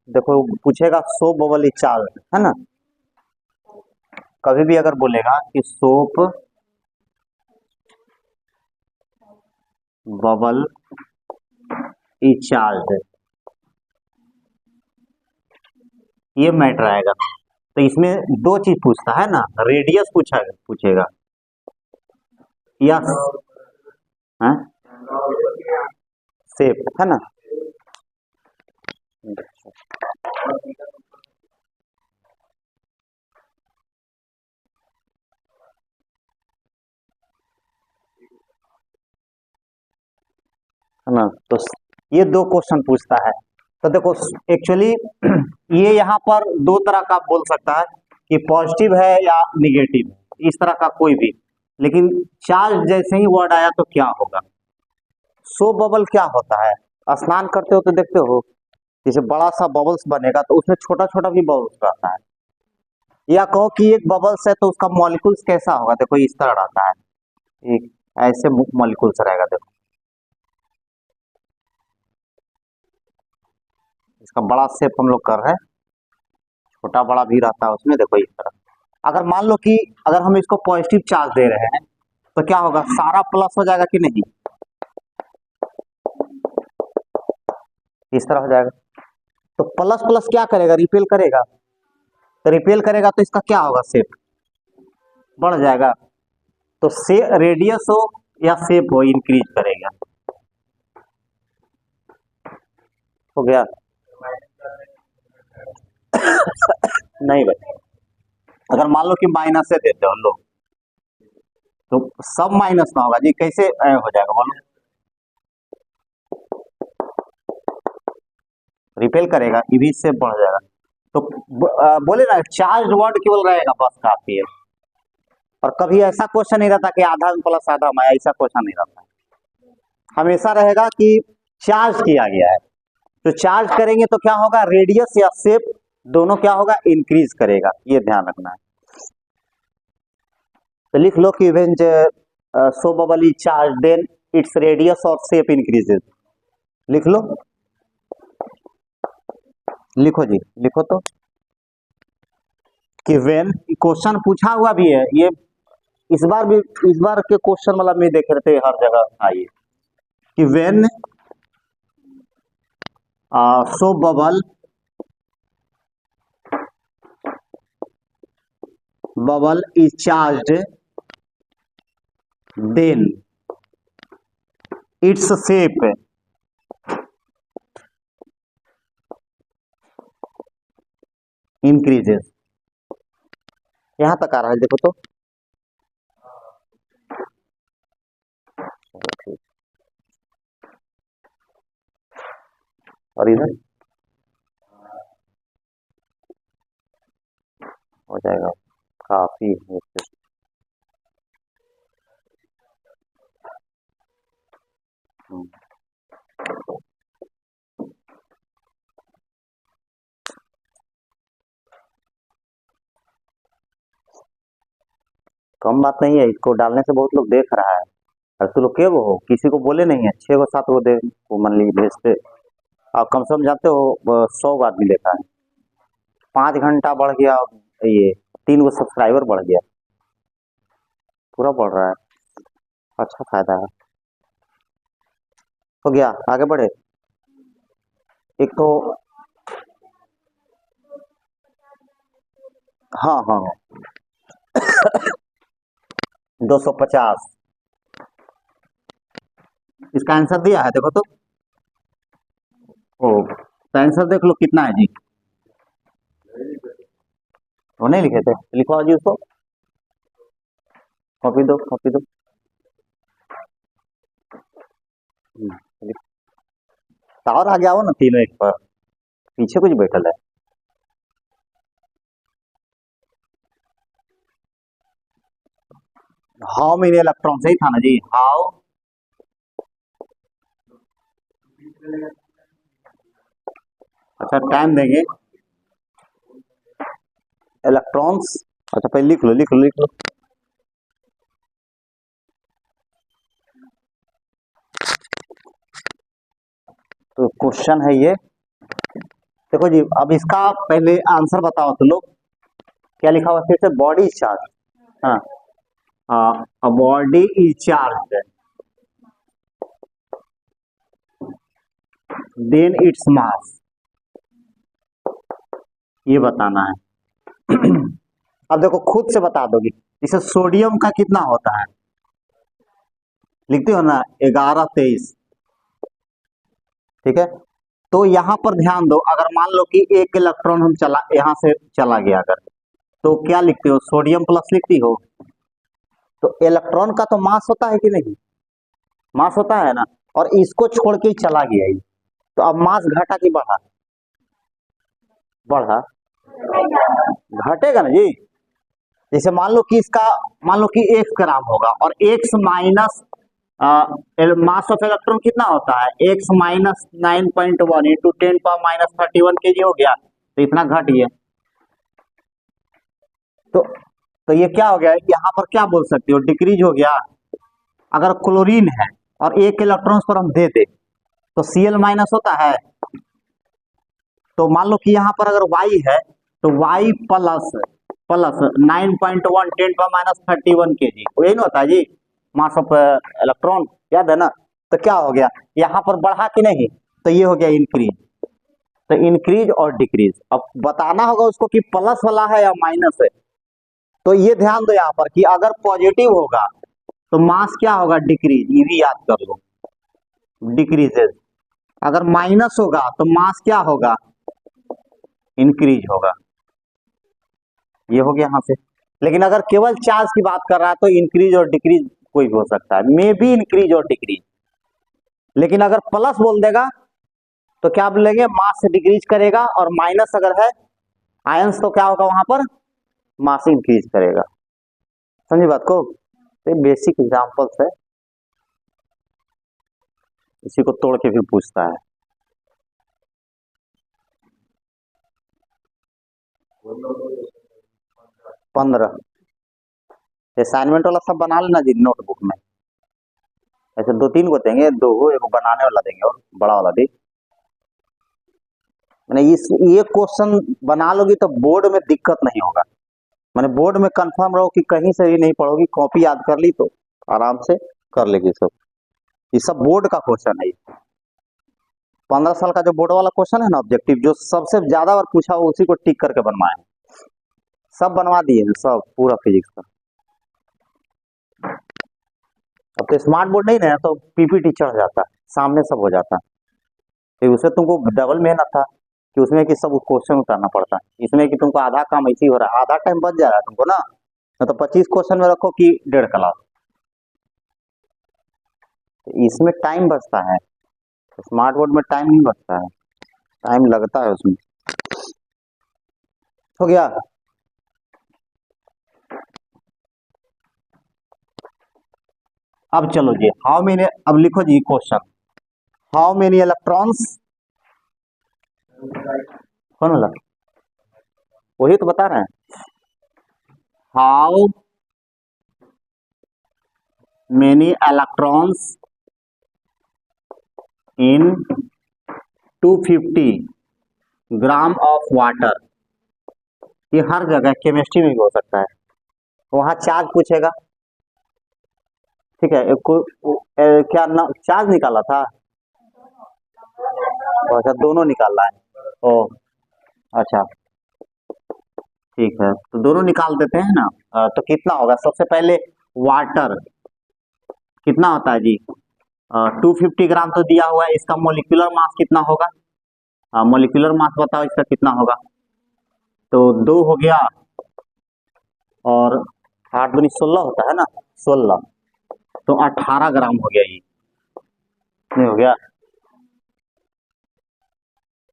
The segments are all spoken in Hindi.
देखो पूछेगा सोप बबल ई चार्ज, है ना। कभी भी अगर बोलेगा कि सोप बबल ई चार्ज, ये मैटर आएगा। तो इसमें दो चीज पूछता है ना, रेडियस पूछेगा या शेप, है ना। है ना, तो ये दो क्वेश्चन पूछता है। तो देखो एक्चुअली ये यहाँ पर दो तरह का बोल सकता है कि पॉजिटिव है या निगेटिव, इस तरह का कोई भी। लेकिन चार्ज जैसे ही वर्ड आया तो क्या होगा। सो बबल क्या होता है, स्नान करते हो तो देखते हो जैसे बड़ा सा बबल्स बनेगा तो उसमें छोटा छोटा भी बबल्स रहता है। या कहो कि एक बबल्स है तो उसका मॉलिक्यूल्स कैसा होगा, देखो इस तरह रहता है, एक ऐसे मॉलिक्यूल्स रहेगा। देखो इसका बड़ा शेप हम लोग कर रहे हैं, छोटा बड़ा भी रहता है उसमें, देखो इस तरह। अगर मान लो कि अगर हम इसको पॉजिटिव चार्ज दे रहे हैं तो क्या होगा, सारा प्लस हो जाएगा कि नहीं, इस तरह हो जाएगा। तो प्लस प्लस क्या करेगा, रिपेल करेगा। तो रिपेल करेगा तो इसका क्या होगा, शेप बढ़ जाएगा। तो से रेडियस हो या शेप हो, इंक्रीज करेगा। हो गया। नहीं भाई, अगर मान लो कि माइनस से देते हो लोग तो सब माइनस ना होगा जी, कैसे हो जाएगा बोलो। रिपेल करेगा, ये भी इससे बढ़ जाएगा। तो बोले ना चार्ज वर्ड केवल रहेगा बस, काफी है। और कभी ऐसा क्वेश्चन नहीं रहता कि आधा में प्लस आधा में, ऐसा क्वेश्चन नहीं रहता। हमेशा रहेगा कि चार्ज किया गया है। तो चार्ज करेंगे तो क्या होगा, रेडियस या शेप दोनों क्या होगा, इंक्रीज करेगा, ये ध्यान रखना है। तो लिख लो कि when so bubble is charge then its radius और शेप इंक्रीजेस। लिख लो, लिखो जी, लिखो तो कि व्हेन, क्वेश्चन पूछा हुआ भी है ये, इस बार भी, इस बार के क्वेश्चन मतलब में देख रहे थे हर जगह आइए कि when so bubble is charged then its shape increases. यहां तक आ रहा है, देखो तो। और इधर हो जाएगा काफी है। कम बात नहीं है, इसको डालने से बहुत लोग देख रहा है। और तू लोग के वो हो, किसी को बोले नहीं है, 6 गो 7 गो दे वो मान लीजिए भेजते। और कम से कम जानते हो 100 आदमी देखा है, 5 घंटा बढ़ गया, ये 3 गो सब्सक्राइबर बढ़ गया, पूरा बढ़ रहा है, अच्छा फायदा है। हो गया, आगे बढ़े। एक तो हाँ हाँ 250, इसका आंसर दिया है, देखो तो। ओ, तो आंसर देख लो कितना है जी। वो नहीं लिखे थे, लिखवाओ जी उसको, कॉपी दो, कॉपी दो। लिख- तो और आगे आओ ना, तीनों एक पर, पीछे कुछ बैठल है। हाउ मेनी इलेक्ट्रॉन, सही था ना जी, हाउ। अच्छा टाइम देंगे, इलेक्ट्रॉन्स। अच्छा पहले लिख लो, लिख लो, लिख लो। तो क्वेश्चन है ये देखो जी, अब इसका पहले आंसर बताओ तो लोग। क्या लिखा हुआ फिर से? Body is charge. हाँ हाँ, a body is charge then its mass, ये बताना है। अब देखो खुद से बता दोगे। इसे सोडियम का कितना होता है, लिखते हो ना, 1123। ठीक है, तो यहां पर ध्यान दो, अगर मान लो कि एक इलेक्ट्रॉन हम चला यहां से चला गया अगर, तो क्या लिखते हो? सोडियम प्लस लिखती हो। तो इलेक्ट्रॉन का तो मास होता है कि नहीं? मास होता है ना, और इसको छोड़ के ही चला गया ही, तो अब मास घटा कि बढ़ा? बढ़ा। घटेगा ना जी। जैसे मान लो कि इसका, मान लो कि 1 ग्राम होगा और x minus mass of electron कितना होता है? एक्स माइनस 9.1 इंटू 10⁻³ kg हो गया, तो इतना घट गया। तो ये क्या हो गया? यहाँ पर क्या बोल सकते हो? डिक्रीज हो गया। अगर क्लोरीन है और 1 इलेक्ट्रॉन पर हम दे दे तो Cl माइनस होता है। तो मान लो कि यहाँ पर अगर Y है तो Y प्लस प्लस 9.1 10⁻³ kg, यही ना होता है जी मास ऑफ इलेक्ट्रॉन, याद है ना? तो क्या हो गया यहाँ पर? बढ़ा कि नहीं? तो ये हो गया इंक्रीज। तो इंक्रीज और डिक्रीज, अब बताना होगा उसको कि प्लस वाला है या माइनस है। तो ये ध्यान दो यहाँ पर कि अगर पॉजिटिव होगा तो मास क्या होगा? डिक्रीज, ये भी याद कर लो, डिक्रीजेज। अगर माइनस होगा तो मास क्या होगा? इंक्रीज होगा। ये हो गया यहाँ से। लेकिन अगर केवल चार्ज की बात कर रहा है तो इंक्रीज और डिक्रीज कोई भी हो सकता है, मे बी इंक्रीज और डिक्रीज। लेकिन अगर प्लस बोल देगा तो क्या बोलेंगे? मास डिक्रीज करेगा, और माइनस अगर है आयंस तो क्या होगा वहां पर? मास इंक्रीज करेगा। समझी बात को? तो बेसिक एग्जांपल्स है, इसी को तोड़ के फिर पूछता है। 15 असाइनमेंट वाला सब बना लेना जी नोटबुक में। ऐसे 2-3 को देंगे, 2 एक बनाने वाला देंगे और बड़ा वाला भी। मैंने ये क्वेश्चन बना लोगी तो बोर्ड में दिक्कत नहीं होगा। मैंने बोर्ड में कंफर्म रहो कि कहीं से भी नहीं पढ़ोगी, कॉपी याद कर ली तो आराम से कर लेगी सब। ये सब बोर्ड का क्वेश्चन है। 15 साल का जो बोर्ड वाला क्वेश्चन है ना ऑब्जेक्टिव, जो सबसे ज्यादा बार पूछा हो उसी को टिक करके बनवाए, सब बनवा दिए हैं सब, पूरा फिजिक्स का। अब तो स्मार्ट बोर्ड नहीं ना तो पीपीटी चढ़ जाता है, सामने सब हो जाता है। फिर उसे तुमको डबल मेहनत था कि उसमें कि सब क्वेश्चन उतारना पड़ता है, इसमें कि तुमको आधा काम ऐसे ही हो रहा है, आधा टाइम बच जा रहा है तुमको ना। तो 25 क्वेश्चन में रखो कि 1.5 क्लास, तो इसमें टाइम बचता है। स्मार्ट बोर्ड में टाइम नहीं बचता है, टाइम लगता है उसमें। हो गया? अब चलो जी, हाउ मेनी, अब लिखो जी क्वेश्चन, हाउ मेनी इलेक्ट्रॉन्स, कौन वाला? वही तो बता रहे हैं। How many electrons in 250 gram of water. ये हर जगह केमिस्ट्री में भी हो सकता है, वहां चार्ज पूछेगा। ठीक है, क्या ना चार्ज निकाला था? अच्छा, दोनों निकालना है। ओ अच्छा, ठीक है, तो दोनों निकाल देते हैं ना। तो कितना होगा? सबसे पहले वाटर कितना होता है जी? 250 ग्राम तो दिया हुआ है, इसका मोलिकुलर मास कितना होगा? मोलिकुलर मास बताओ इसका कितना होगा? तो 2 हो गया, और 8 दूनी 16 होता है ना, 16, तो 18 ग्राम हो गया। ये नहीं हो गया?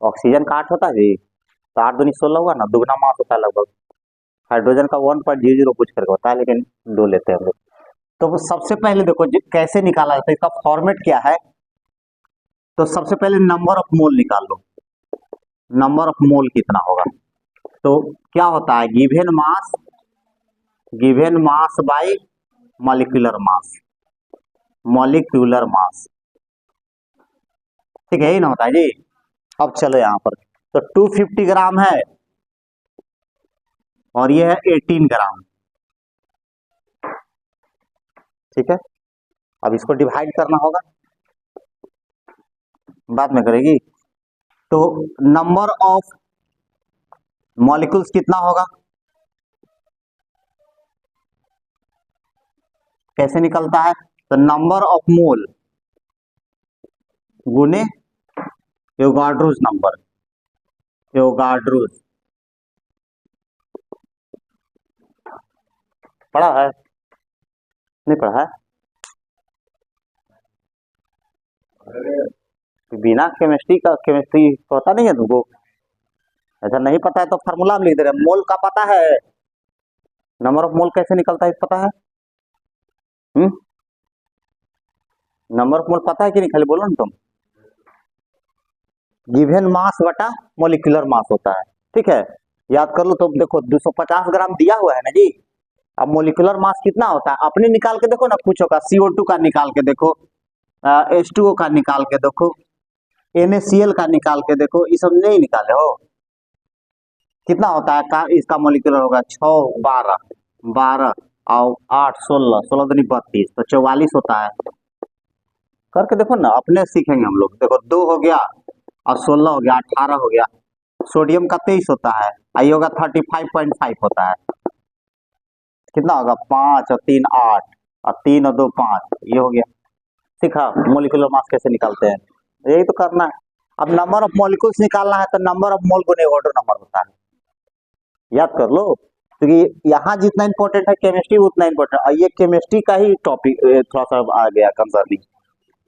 ऑक्सीजन का 8 होता है जी, तो 8 दूनी 16 हुआ ना, दुगना मास होता है लगभग। हाइड्रोजन का 1.00 पूछ करके होता है, लेकिन 2 लेते हैं हम लोग। तो सबसे पहले देखो कैसे निकाला जाता है, इसका फॉर्मेट क्या है। तो सबसे पहले नंबर ऑफ मोल निकाल लो, नंबर ऑफ मोल कितना होगा। तो क्या होता है? Given mass by molecular mass, molecular mass. ठीक है, यही ना होता है जी। अब चलो यहाँ पर तो 250 ग्राम है और ये है 18 ग्राम। ठीक है, अब इसको डिवाइड करना होगा, बाद में करेगी। तो नंबर ऑफ मॉलिक्यूल्स कितना होगा, कैसे निकलता है? तो नंबर ऑफ मोल गुने एवोगाड्रोस नंबर, एवोगाड्रोस पढ़ा है? नहीं पढ़ा है? बिना केमिस्ट्री पता नहीं है तुमको? ऐसा नहीं पता है तो फार्मूला में लिख दे रहे। मोल का पता है, नंबर ऑफ मोल कैसे निकलता है पता है? नंबर ऑफ मोल पता है कि नहीं, खाली बोलो ना तुम। गिवन मास बटा मोलिकुलर मास होता है। ठीक है, याद कर लो। तो देखो 250 ग्राम दिया हुआ है ना जी। अब मोलिकुलर मास कितना होता है अपने निकाल के देखो ना, कुछ होगा CO2 का निकाल के देखो, H2O का निकाल के देखो, NaCl का निकाल के देखो, ये सब नहीं निकाले हो? कितना होता है का इसका मोलिकुलर होगा 6 12 12 और 8 16 16 दूनी 32, तो 44 होता है। करके देखो ना, अपने सीखेंगे हम लोग। देखो 2 हो गया और 16 हो गया, 18 हो गया। सोडियम का 23 होता है, आई होगा 35.5 होता है। कितना होगा 5 और 3 8 और 3 और 2 5, ये हो गया। सीखा मोलिकुलर मास कैसे निकालते हैं, यही तो करना है। अब नंबर ऑफ मॉलिक्यूल्स निकालना है तो नंबर ऑफ मोल गुने एवोगाड्रो नंबर होता है, याद कर लो। क्योंकि यहाँ जितना इंपॉर्टेंट है केमिस्ट्री उतना इंपॉर्टेंट, और ये केमिस्ट्री का ही टॉपिक थोड़ा सा आ गया कंसर्निंग।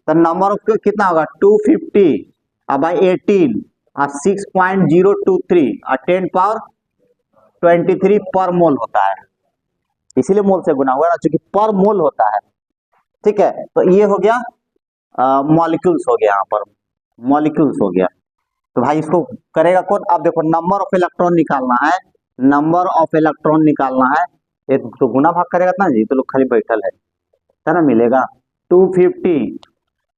तो नंबर ऑफ कितना होगा 250 बाई 18 और 6.023 और 10 पावर 23 पर मोल होता है, इसीलिए मोल से गुना हुआ ना, क्योंकि पर मोल होता है। ठीक है, तो ये हो गया मॉलिक्यूल्स हो गया, यहाँ पर मॉलिक्यूल्स हो गया। तो भाई इसको करेगा कौन? अब देखो नंबर ऑफ इलेक्ट्रॉन निकालना है, नंबर ऑफ इलेक्ट्रॉन निकालना है। एक तो गुना भाग करेगा ना जी, तो लोग खाली बैठल है ना, मिलेगा 250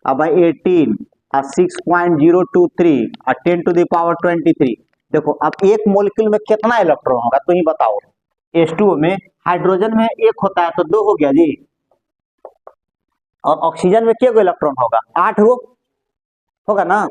अब भाई 18 और 6.023 और 10 टू द पावर 23। देखो अब एक मोलिक्यूल में कितना इलेक्ट्रॉन होगा तो ही बताओ। H2O में हाइड्रोजन में एक होता है तो 2 हो गया जी, और ऑक्सीजन में क्या इलेक्ट्रॉन होगा 8 होगा ना।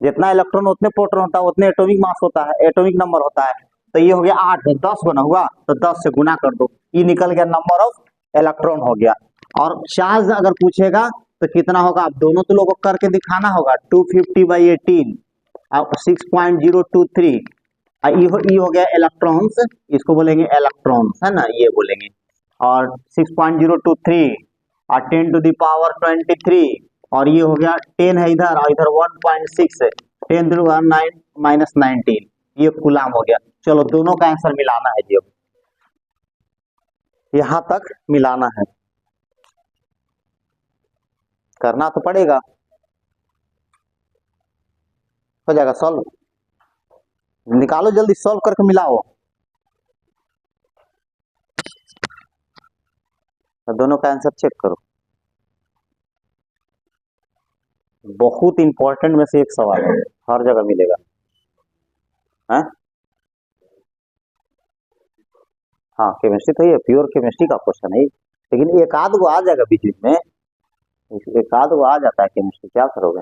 जितना इलेक्ट्रॉन उतने प्रोटॉन होता है, उतने एटॉमिक मास होता है, एटॉमिक नंबर होता है। तो ये हो गया 8, 10 गुना हुआ तो 10 से गुना कर दो, ये निकल गया नंबर ऑफ इलेक्ट्रॉन हो गया। और चार्ज अगर पूछेगा तो कितना होगा, अब दोनों तो लोगों को करके दिखाना होगा। 250 बाई 18 और 6.023 ये हो गया इलेक्ट्रॉन्स, इसको बोलेंगे इलेक्ट्रॉन्स, है ना, ये बोलेंगे। और 6.023 और 10 टू द पावर 23, और ये हो गया 10 है इधर और इधर 1.6 है, 10 टू 9 माइनस 19, ये कूलाम हो गया। चलो दोनों का आंसर मिलाना है जी, अब यहां तक मिलाना है, करना तो पड़ेगा। हो जाएगा सॉल्व, निकालो जल्दी, सॉल्व करके मिलाओ। तो दोनों का आंसर चेक करो, बहुत इंपॉर्टेंट में से एक सवाल है, हर जगह मिलेगा है? हाँ केमिस्ट्री तो ये प्योर केमिस्ट्री का क्वेश्चन है, लेकिन एक आध को आ जाएगा बीच बीच में, एक आध को आ जाता है केमिस्ट्री, क्या करोगे।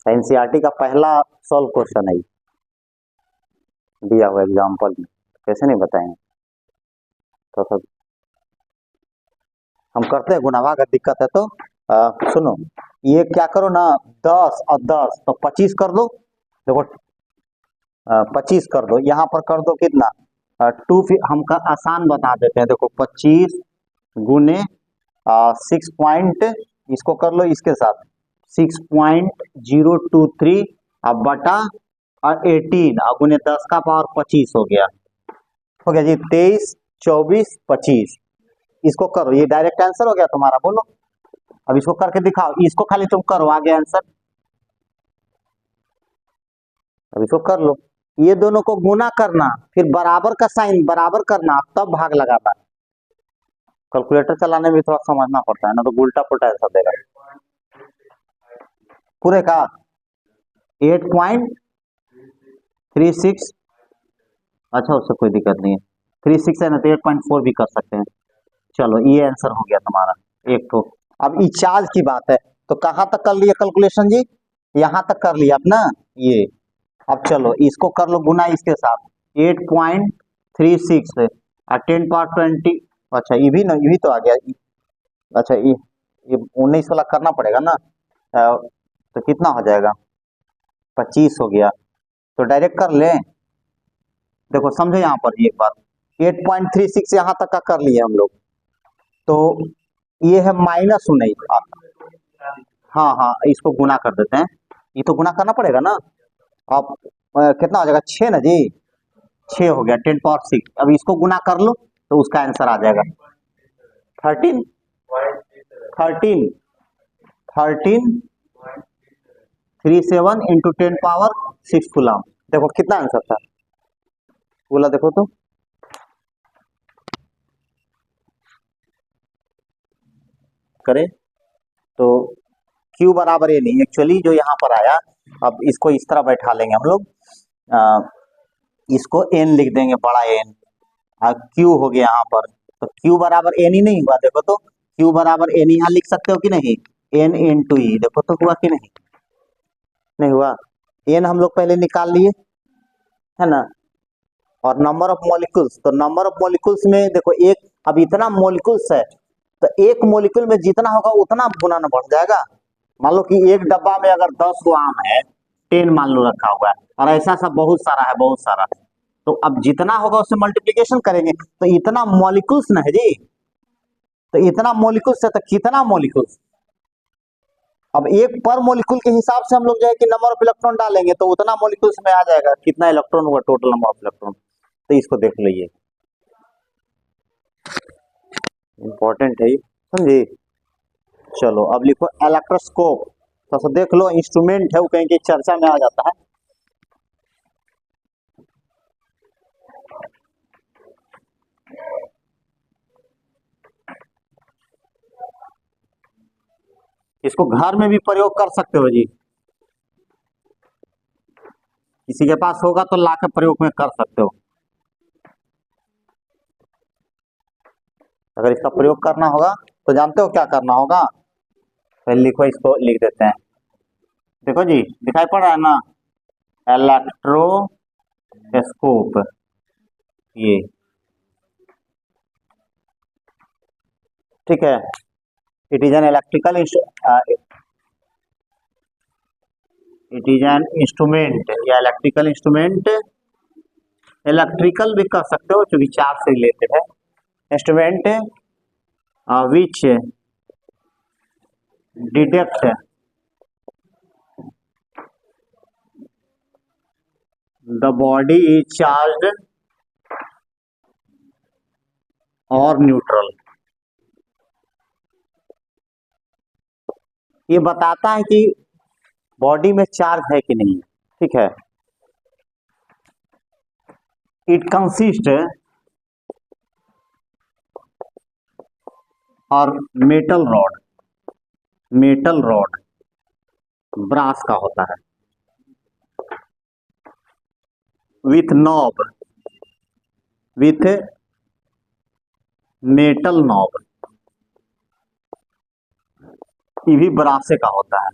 एनसीईआरटी का पहला सॉल्व क्वेश्चन है दिया हुआ एग्जाम्पल में, कैसे नहीं बताएंगे। तो सब हम करते हैं, गुनावा का दिक्कत है तो सुनो, ये क्या करो ना, 10 और 10 तो 25 कर दो। देखो 25 कर दो, यहाँ पर कर दो कितना 2, हम आसान बता देते हैं। देखो 25 गुने 6 पॉइंट, इसको कर लो इसके साथ 6.023 अब बटा और 18 और गुने 10 का पावर 25 हो गया जी 23 24 25। इसको करो, ये डायरेक्ट आंसर हो गया तुम्हारा, बोलो अब इसको करके दिखाओ, इसको खाली तुम करो, आ गया आंसर। अब इसको कर लो, ये दोनों को गुना करना, फिर बराबर का साइन बराबर करना, तब भाग लगाना। कैलकुलेटर चलाने में थोड़ा समझना पड़ता है ना, तो उल्टा पुल्टा आंसर देगा पूरे का। 8.36। अच्छा, उससे कोई दिक्कत नहीं है, 36 है ना, तो 8.4 भी कर सकते हैं। चलो ये आंसर हो गया तुम्हारा एक तो। अब ई चार्ज की बात है, तो कहाँ तक कर लिया कैलकुलेशन जी? यहाँ तक कर लिया अपना ये। अब चलो इसको कर लो गुना इसके साथ, 8.36 है और 10 पावर 20। अच्छा ये भी तो आ गया। अच्छा ये 19 वाला करना पड़ेगा ना। तो कितना हो जाएगा? 25 हो गया। तो डायरेक्ट कर लें। देखो समझो यहाँ पर एक बात, 8.36 यहाँ तक का कर लिए हम लोग, तो ये है -19। हाँ हाँ, इसको गुना कर देते हैं, ये तो गुना करना पड़ेगा ना। अब कितना हो जाएगा? 6 ना जी, 6 हो गया 10 पावर 6। अब इसको गुना कर लो तो उसका आंसर आ जाएगा 13। 1337 इंटू 10 पावर 6 कूलम। देखो कितना आंसर था, बोला देखो तो। करें तो Q बराबर ये नहीं, एक्चुअली जो यहाँ पर आया, अब इसको इस तरह बैठा लेंगे हम लोग, इसको N लिख देंगे, बड़ा N, और Q हो गया यहाँ पर, तो Q बराबर N ही नहीं हुआ? देखो तो Q बराबर N यहाँ लिख सकते हो कि नहीं? N इंटू ई, देखो तो हुआ कि नहीं? नहीं हुआ। N हम लोग पहले निकाल लिए है ना, और नंबर ऑफ मॉलिक्यूल्स, तो नंबर ऑफ मॉलिक्यूल्स में देखो एक, अब इतना मॉलिक्यूल्स है, तो एक मॉलिक्यूल में जितना होगा उतना गुना न बढ़ जाएगा। मान लो कि एक डब्बा में अगर 10 गो आम है, 10 मान लो रखा हुआ है, और ऐसा सब बहुत सारा है, बहुत सारा, तो अब जितना होगा उससे मल्टीप्लीकेशन करेंगे, तो इतना मॉलिक्यूल्स ना है जी, तो इतना मॉलिक्यूल्स है, तो कितना मॉलिक्यूल्स? अब एक पर मॉलिक्यूल के हिसाब से हम लोग जो है कि नंबर ऑफ इलेक्ट्रॉन डालेंगे, तो उतना मॉलिक्यूल्स में आ जाएगा कितना इलेक्ट्रॉन हुआ, टोटल नंबर ऑफ इलेक्ट्रॉन। तो इसको देख लीजिए, इंपॉर्टेंट है ये, समझे। चलो अब लिखो इलेक्ट्रोस्कोप, तो देख लो इंस्ट्रूमेंट है, वो कहीं की चर्चा में आ जाता है। इसको घर में भी प्रयोग कर सकते हो जी, किसी के पास होगा तो ला के प्रयोग में कर सकते हो। अगर इसका प्रयोग करना होगा तो जानते हो क्या करना होगा? पहले लिखो, इसको लिख देते हैं, देखो जी दिखाई पड़ रहा है ना, इलेक्ट्रोस्कोप, ये ठीक है। It is an electrical it is an instrument, या इलेक्ट्रिकल इंस्ट्रूमेंट, इलेक्ट्रिकल भी कह सकते हो क्योंकि चार्ज से रिलेटेड है। Instrument which detect the body is charged और न्यूट्रल। ये बताता है कि बॉडी में चार्ज है कि नहीं, ठीक है। इट कंसिस्ट और मेटल रॉड ब्रास का होता है, with knob, with metal knob, ये भी ब्रासे का होता है।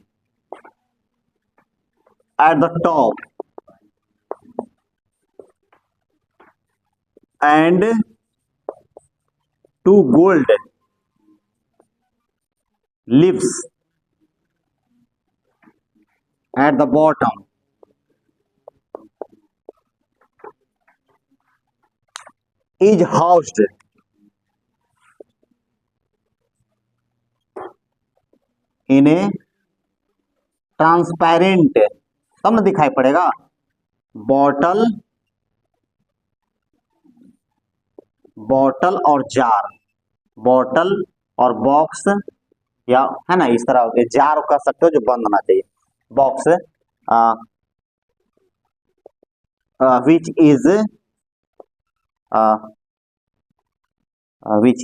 At the top end to gold lives at the bottom is housed in a transparent, तब ना दिखाई पड़ेगा, बॉटल और जार, बॉटल और बॉक्स, या है ना इस तरह, जार कह सकते हो जो बंद होना चाहिए, box, which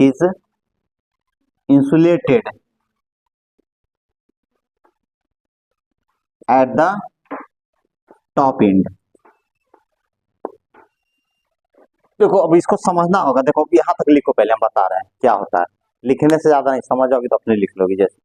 is insulated at the top and. देखो अब इसको समझना होगा, देखो यहाँ तक लिखो, पहले हम बता रहे हैं क्या होता है, लिखने से ज्यादा नहीं, समझ आओगी तो अपने लिख लोगी जैसे।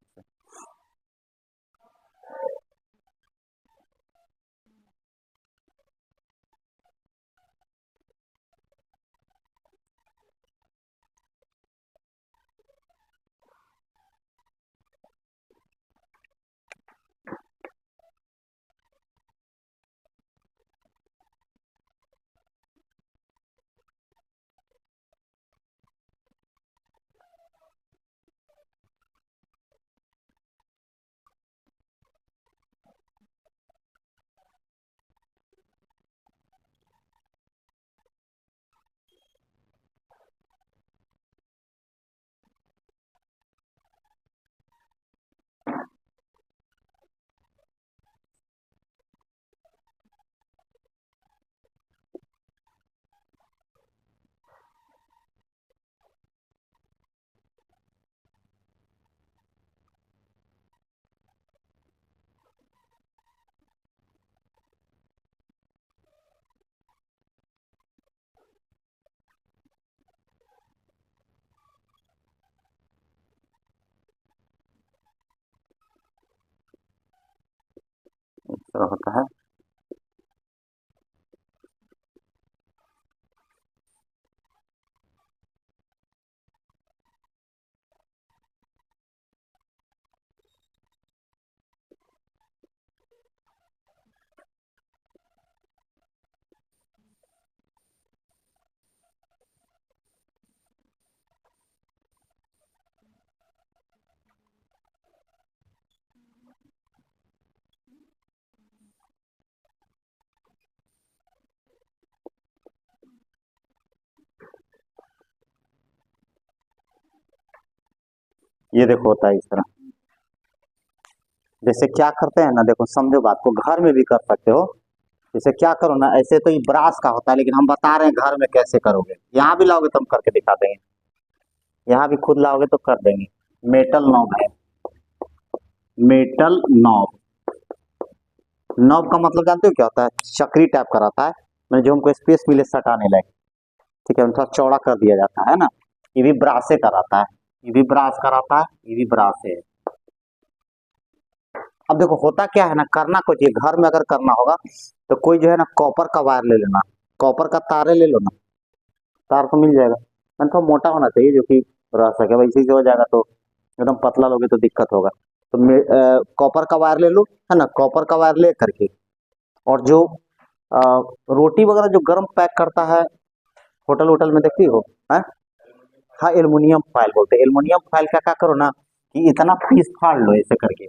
इस तरह होता है। ये देखो होता है इस तरह। जैसे क्या करते हैं ना, देखो समझो बात को, घर में भी कर सकते हो। जैसे क्या करो ना, ऐसे तो ये ब्रास का होता है, लेकिन हम बता रहे हैं घर में कैसे करोगे। यहाँ भी लाओगे तो हम करके दिखा देंगे, यहाँ भी खुद लाओगे तो कर देंगे। मेटल नॉब है, मेटल नॉब। नॉब का मतलब जानते हो क्या होता है? चक्री टाइप का रहता है, मैंने जो हमको स्पेस मिले सटाने लगे, ठीक है, थोड़ा चौड़ा कर दिया जाता है ना। ये भी ब्रासे का रहता है, ये भी ब्रास का रहता है, ये भी ब्रास है। अब देखो होता क्या है ना, करना कुछ ये घर में अगर करना होगा तो कोई जो है ना कॉपर का वायर ले लेना, कॉपर का तारे ले लो ना, तार तो मिल जाएगा, मैंने थोड़ा मोटा होना चाहिए जो कि रह सके, वैसे ही हो जाएगा तो एकदम पतला लोगे तो दिक्कत होगा। तो कॉपर का वायर ले लो, है ना, कॉपर का वायर ले करके, और जो अ, रोटी वगैरह जो गर्म पैक करता है, होटल वोटल में देखती हो, है, हाँ एल्युमिनियम फाइल बोलते हैं। एल्युमिनियम फाइल का क्या करो ना कि इतना पीस फाड़ लो ऐसे करके,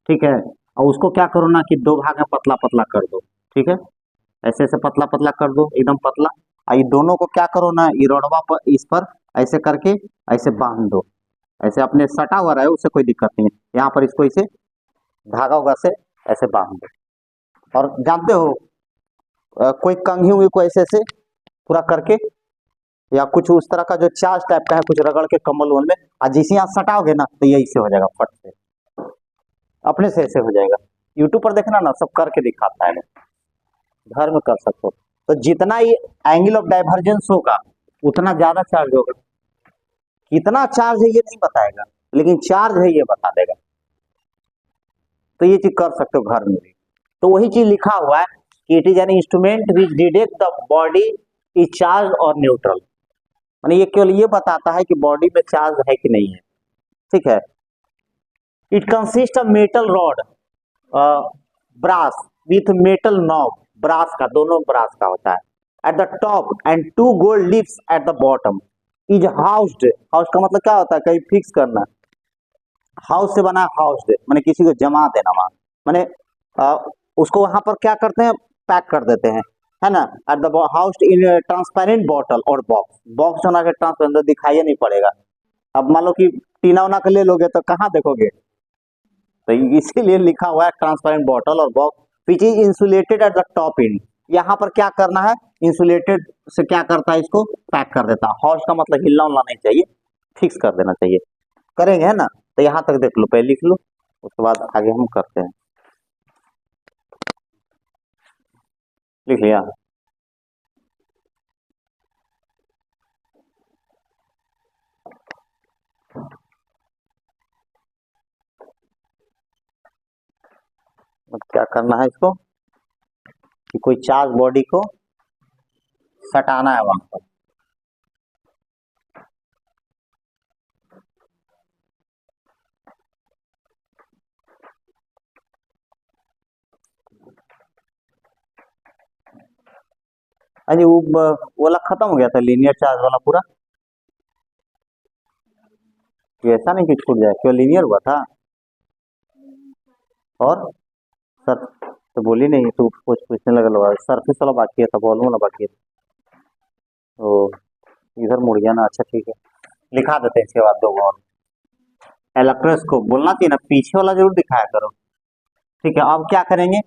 ठीक है, और उसको क्या करो ना कि दो भाग में पतला पतला कर दो, ठीक है, ऐसे ऐसे पतला पतला कर दो एकदम पतला। और ये दोनों को क्या करो ना, ये रोडवा पर इस पर ऐसे करके ऐसे बांध दो, ऐसे अपने सटा हुआ रहे उससे कोई दिक्कत नहीं है, यहाँ पर इसको इसे धागा उगा से ऐसे बांध दो। और जानते हो कोई कंघी उंगी को ऐसे ऐसे पूरा करके, या कुछ उस तरह का जो चार्ज टाइप का है कुछ रगड़ के कम्बल वम्बल में, और जिसे यहाँ सटाओगे ना तो ये इससे हो जाएगा, फट से अपने से ऐसे हो जाएगा। यूट्यूब पर देखना ना, सब करके दिखाता है, घर में कर सकते हो। तो जितना ये एंगल ऑफ डाइवर्जेंस होगा उतना ज्यादा चार्ज होगा। कितना चार्ज है ये नहीं बताएगा, लेकिन चार्ज है ये बता देगा। तो ये चीज कर सकते हो घर में भी। तो वही चीज लिखा हुआ है कि it is an instrument which detect the body is charge और न्यूट्रल, माने ये केवल ये बताता है कि बॉडी में चार्ज है कि नहीं है, ठीक है। It consist of metal rod, brass with metal knob, brass का, दोनों ब्रास का होता है। At the top end to gold leaves at the bottom. Is housed, house का मतलब क्या होता है, कहीं फिक्स करना, हाउस से बना हाउस्ड माने किसी को जमा देना वहां, माने उसको वहां पर क्या करते हैं, पैक कर देते हैं, है ना। At the housed in transparent bottle और बॉक्स, बॉक्स होना के ट्रांसपेरेंट दिखाई नहीं पड़ेगा। अब मान लो कि टीना उना के ले लोगे तो कहाँ देखोगे, तो इसीलिए लिखा हुआ है ट्रांसपेरेंट बॉटल और box which is insulated eight the top and. यहाँ पर क्या करना है, इंसुलेटेड से क्या करता है, इसको पैक कर देता है। हॉर्स का मतलब हिलना उलना नहीं चाहिए, फिक्स कर देना चाहिए। करेंगे है ना, तो यहाँ तक देख लो, पहले लिख लो, उसके बाद आगे हम करते हैं। लिख लिया। अब क्या करना है इसको कि कोई चार्ज बॉडी को सटाना है वहां पर। अरे वो वाला खत्म हो गया था लीनियर चार्ज वाला पूरा, कि ऐसा नहीं कि छूट जाए, क्यों लीनियर हुआ था। और सर तो बोली नहीं, तू कुछ पूछने लगा लो, सरफेस वाला बाकी है था, वॉल्यूम वाला बाकी है था। तो इधर मुड़ गया ना, अच्छा ठीक है, लिखा देते हैं इसके बाद दो और। इलेक्ट्रोस्कोप बोलना चाहिए ना, पीछे वाला जरूर दिखाया करो। ठीक है, अब क्या करेंगे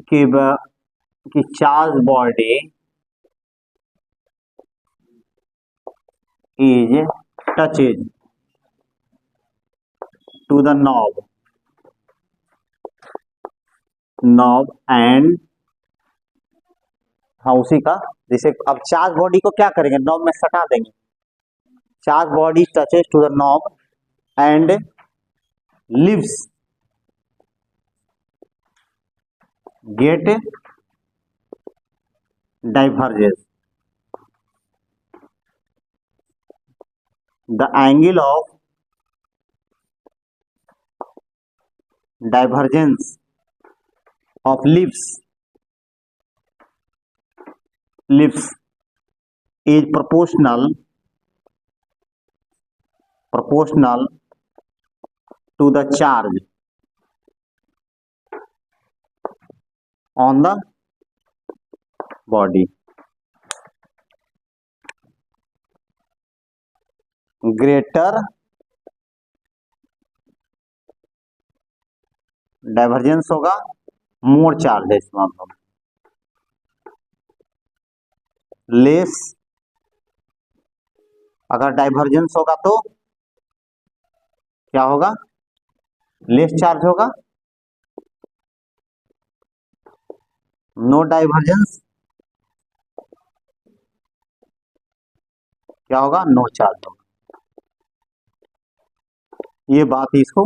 कि कि charge body is touches to the knob and, हाँ उसी का, जैसे अब चार्ज बॉडी को क्या करेंगे, नॉब में सटा देंगे। Charge body touches to the knob and leaves get diverges. The angle of divergence of leaves is proportional to the charge on the body. Greater divergence होगा, मोर चार्ज है इस मामले में। लेस, अगर डाइवर्जेंस होगा तो क्या होगा, लेस चार्ज होगा। नो डाइवर्जेंस क्या होगा, नो चार्ज होगा। ये बात इसको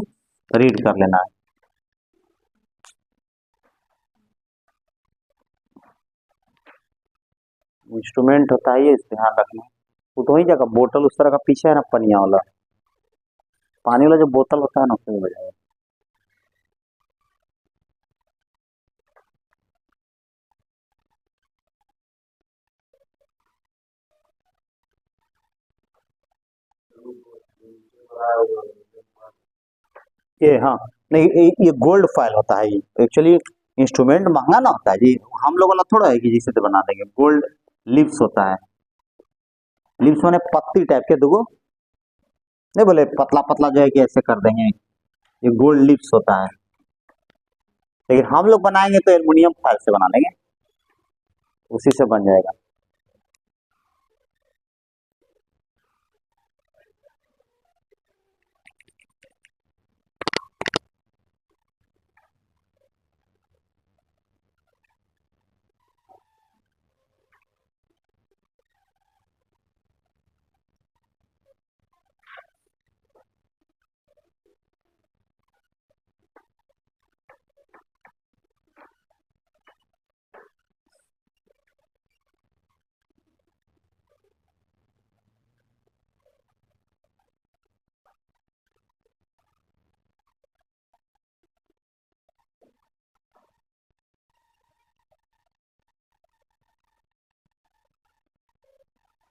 रीड कर लेना है। इंस्ट्रूमेंट होता है ये, इस ध्यान रखना। वो तो वही जगह बोतल उस तरह का पीछे है ना, पनिया वाला, पानी वाला जो बोतल होता है ना, उसमें बजाया। ये हाँ, नहीं ये गोल्ड फॉयल होता है, ये एक्चुअली इंस्ट्रूमेंट महंगा ना होता है जी, हम लोग वाला थोड़ा है कि जिसे तो बना देंगे। गोल्ड लिप्स होता है, लिप्स माने पत्ती टाइप के दुगो, नहीं बोले पतला पतला जो है कि ऐसे कर देंगे, ये गोल्ड लिप्स होता है। लेकिन हम लोग बनाएंगे तो एल्युमिनियम फॉयल से बना लेंगे, उसी से बन जाएगा।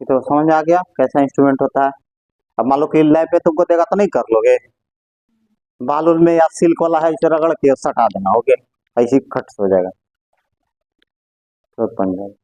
ये तो समझ में आ गया कैसा इंस्ट्रूमेंट होता है। अब मान लो कि लैब पे तुमको देगा तो नहीं कर लोगे, बाल उल में या सिल्क वाला है, इसे रगड़ के सटा देना, हो गया, ऐसी खट से हो जाएगा, तो बन जाएगा।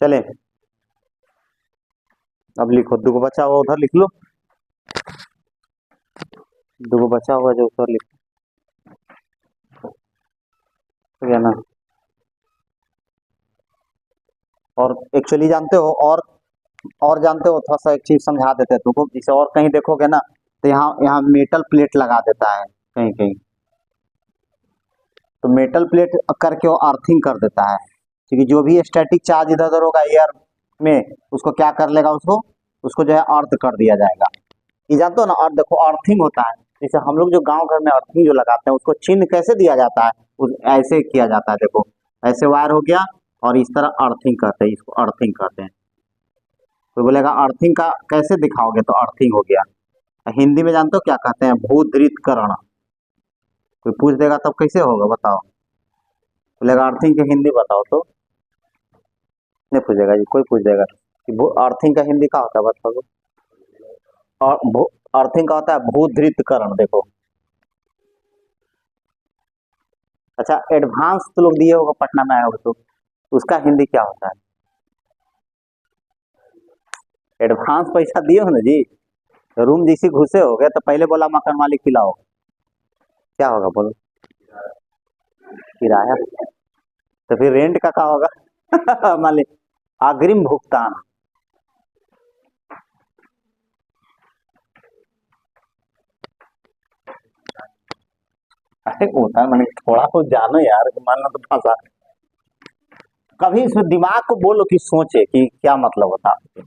चले, अब लिखो, दुगो बचा हुआ उधर लिख लो, दुगो बचा हुआ जो उधर लिखो, ठीक है ना। और एक्चुअली जानते हो, और जानते हो, थोड़ा सा एक चीज समझा देते हैं तुमको, जैसे और कहीं देखोगे ना तो यहाँ यहाँ मेटल प्लेट लगा देता है कहीं कहीं, तो मेटल प्लेट करके वो अर्थिंग कर देता है, क्योंकि जो भी स्टैटिक चार्ज इधर उधर होगा एयर में, उसको क्या कर लेगा, उसको उसको जो है अर्थ कर दिया जाएगा। ये जानते हो ना, और देखो अर्थिंग होता है, जैसे हम लोग जो गांव घर में अर्थिंग जो लगाते हैं उसको चिन्ह कैसे दिया जाता है, ऐसे किया जाता है, देखो ऐसे वायर हो गया और इस तरह अर्थिंग करते हैं, इसको अर्थिंग करते हैं। कोई बोलेगा अर्थिंग का कैसे दिखाओगे, तो अर्थिंग हो गया। हिंदी में जानते हो क्या कहते हैं, भूधृतकरण। कोई पूछ देगा तब कैसे होगा बताओ, बोलेगा अर्थिंग की हिंदी बताओ, तो नहीं पूछेगा जी, कोई पूछ देगा कि अर्थिंग का हिंदी क्या होता है बताओ। और अर्थिंग का होता है भूधृतकरण, देखो। अच्छा, एडवांस तो लोग दिए होगा, पटना में आए हो तो उसका हिंदी क्या होता है, एडवांस पैसा दिए हो ना जी, रूम जैसे घुसे हो गए तो पहले बोला मकान मालिक खिलाओ, क्या होगा बोलो, किराया। तो फिर रेंट का क्या होगा मालिक, अग्रिम भुगतान। अरे होता है, मैंने थोड़ा तो जानो यार, मानना तो फंसा। कभी इसमें दिमाग को बोलो कि सोचे कि क्या मतलब होता है।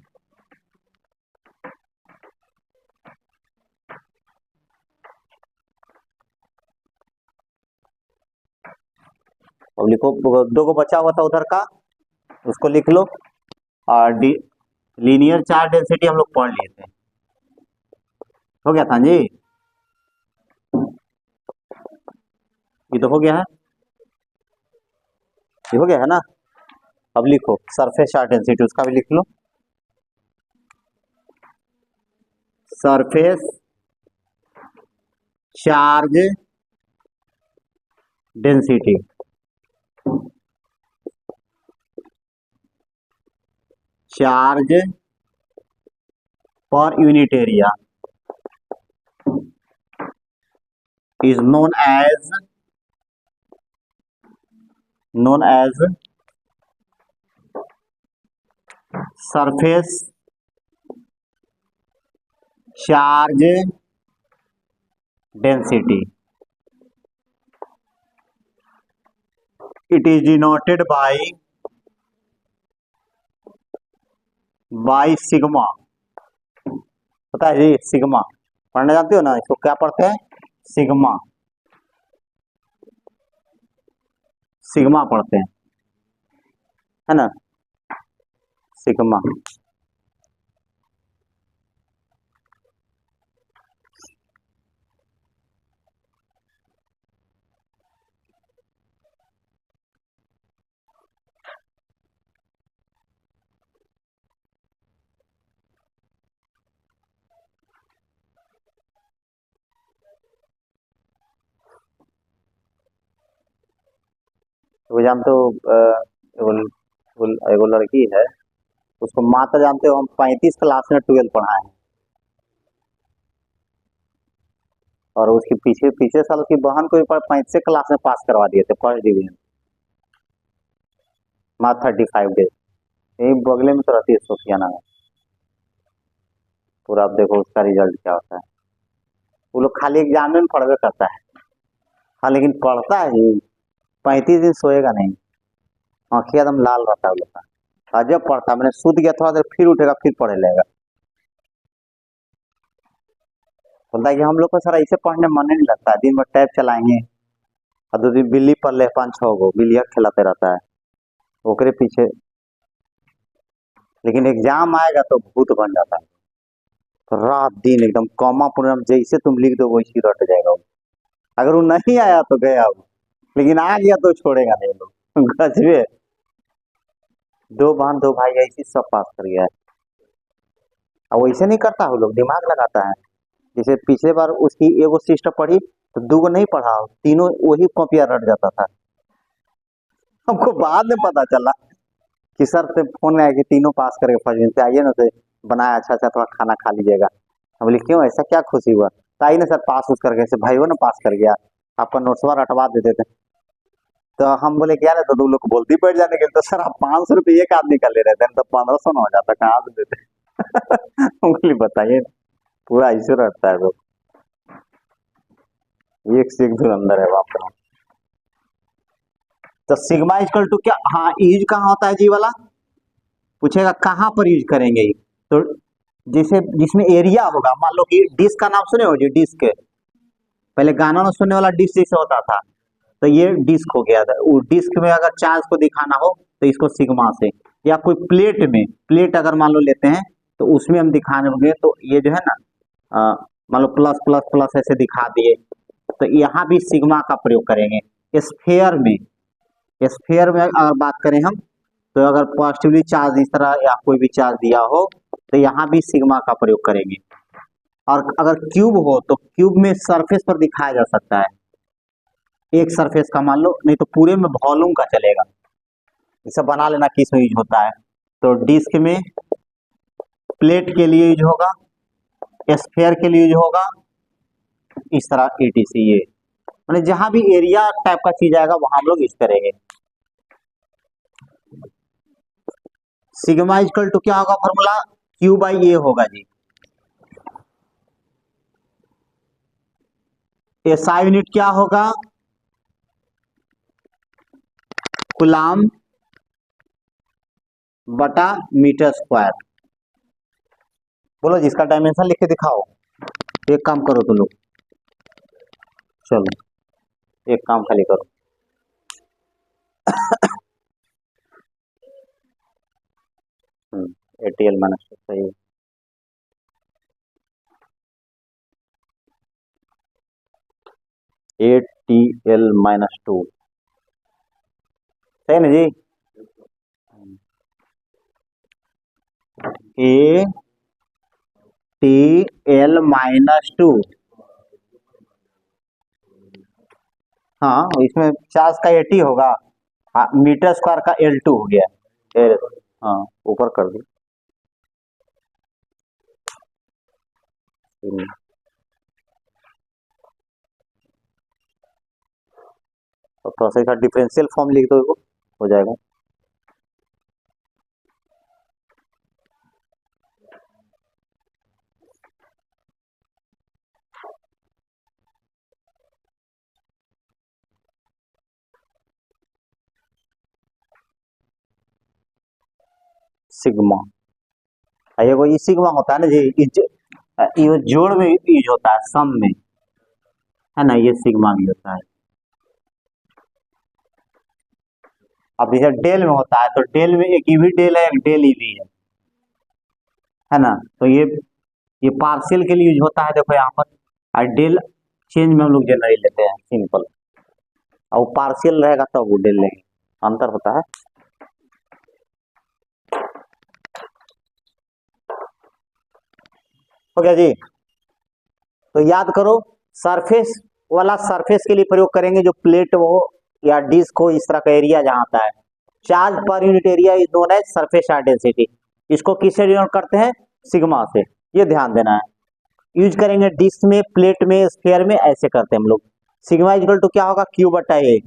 अब लिखो, दो को बचा हुआ था उधर का, उसको लिख लो। और लीनियर चार्ज डेंसिटी हम लोग पढ़ लिए थे, हो गया था जी, ये तो हो गया है, ये हो गया है ना। अब लिखो सरफेस चार्ज डेंसिटी, उसका भी लिख लो, सरफेस चार्ज डेंसिटी, चार्ज पर unit area is known as surface charge density. It is denoted by sigma, पता है जी, सिग्मा पढ़ना जानते हो ना, इसको क्या पढ़ते हैं, सिग्मा, सिग्मा पढ़ते हैं, है ना, सिग्मा। वो जानते हो, एगो लड़की है, उसको माता जानते हो, हम 35 क्लास में 12 पढ़ाए हैं, और उसकी पीछे पीछे साल उसकी बहन को भी 35 क्लास में पास करवा दिए थे, फर्स्ट डिवीजन, माँ 35 डेज। यही बगले में तो रहती है सोफियाना में, पूरा आप देखो उसका रिजल्ट क्या होता है। वो लोग खाली एग्जाम में पढ़वे करता है, हाँ लेकिन पढ़ता है जी, 35 दिन सोएगा नहीं, आंखें एकदम लाल रहता है वो लोग का, अजब पढ़ता है, मैंने सूत गया थोड़ा देर फिर उठेगा फिर पढ़े लेगा। बोलता है कि हम लोग को सर ऐसे पढ़ने मन नहीं लगता है, दिन भर टैब चलाएंगे, और 2 दिन बिल्ली पढ़ ले, 5-6 गो बिल्लिया खिलाते रहता है ओकरे पीछे, लेकिन एग्जाम आएगा तो भूत बन जाता है, तो रात दिन एकदम कॉमा पूर्ण जैसे तुम लिख दो वैसे ही रट जाएगा वो। अगर वो नहीं आया तो गया वो, लेकिन आ गया तो छोड़ेगा नहीं लोग गजबे। 2 बहन 2 भाई ऐसी सब पास कर गया है, और वैसे नहीं करता वो लोग, दिमाग लगाता है। जैसे पिछले बार उसकी एगो सिस्टर पढ़ी तो 2 गो नहीं पढ़ा, तीनों वही कॉपियां रट जाता था, हमको बाद में पता चला। कि सर से फोन में आया कि तीनों पास करके फर्स्ट डिवीजन से आइए ना, तो बनाया अच्छा अच्छा, थोड़ा खाना खा लीजिएगा। हम बोले क्यों, ऐसा क्या खुशी हुआ? तो आइए ना सर, पास उस करके ऐसे भाई हो ना, पास कर गया, आपका नोट्सवा रटवा देते थे। तो हम बोले क्या रहता, तो लोग को बोलती बैठ जाने के लिए, तो सर आप 500 रुपये एक आदमी का ले रहे थे, तो 1500 ना हो जाता, कहाँ से देते? हम बोले बताइए, पूरा इशू रहता है, तो एक से एक धुरंधर है बाप रे। तो सिग्मा इक्वल टू क्या, हाँ यूज कहाँ होता है जी वाला, पूछेगा कहाँ पर यूज करेंगे ये। तो जैसे जिसमें एरिया होगा, मान लो कि डिस्क का नाम सुने हो जी, डिस्क, पहले गाना में सुनने वाला डिस्क जैसे होता था, तो ये डिस्क हो गया था। वो डिस्क में अगर चार्ज को दिखाना हो तो इसको सिग्मा से, या कोई प्लेट में, प्लेट अगर मान लो लेते हैं तो उसमें हम दिखाने होंगे, तो ये जो है ना, मान लो प्लस प्लस प्लस ऐसे दिखा दिए, तो यहाँ भी सिग्मा का प्रयोग करेंगे। स्फेयर में अगर बात करें हम, तो अगर पॉजिटिवली चार्ज इस तरह या कोई भी चार्ज दिया हो, तो यहाँ भी सिग्मा का प्रयोग करेंगे। और अगर क्यूब हो तो क्यूब में सरफेस पर दिखाया जा सकता है, एक सरफेस का मान लो, नहीं तो पूरे में वॉल्यूम का चलेगा। इसे बना लेना किस में यूज होता है, तो डिस्क में, प्लेट के लिए यूज होगा, स्फेयर के लिए यूज होगा, इस तरह एटीसी, ये मतलब जहां भी एरिया टाइप का चीज आएगा वहां हम लोग यूज करेंगे। सिग्मा इक्वल टू क्या होगा फॉर्मूला, क्यू बाई ए होगा जी। एसआई यूनिट क्या होगा, कूलाम बटा मीटर स्क्वायर। बोलो जिसका डायमेंशन लिख के दिखाओ। एक काम करो तुम लोग, चलो एक काम खाली करो, एटीएल माइनस सही, ATL-2 सही ना जी। ATL-2, हाँ इसमें चार्ज का 80 होगा, हाँ मीटर स्क्वायर का L2 हो गया, L, हाँ ऊपर कर दी। तो थोड़ा सा इसका डिफरेंशियल फॉर्म लिख दो, हो जाएगा। सिग्मा, ये वो सिग्मा होता है ना जी, ये जोड़ में यूज होता है, सम में, है ना, ये सिग्मा भी होता है। अब जैसे डेल में होता है, तो डेल में एक ईवी डेल है, एक डेल ईवी है ना, तो ये पार्शियल के लिए यूज होता है, देखो यहाँ पर, और डेल चेंज में हम लोग जनरली लेते हैं सिंपल, और वो पार्शियल रहेगा तब वो डेल लेंगे, अंतर होता है। हो गया जी। तो याद करो, सरफेस वाला सरफेस के लिए प्रयोग करेंगे, जो प्लेट हो या डिस्क हो, इस तरह का एरिया जहां आता है, चार्ज पर unit area is known as surface charge density. इसको किससे डिनोट करते हैं, सिग्मा से, ये ध्यान देना है। यूज करेंगे डिस्क में, प्लेट में, स्फीयर में, ऐसे करते हैं हम लोग। सिग्मा इक्वल टू क्या होगा, क्यू बटा ए,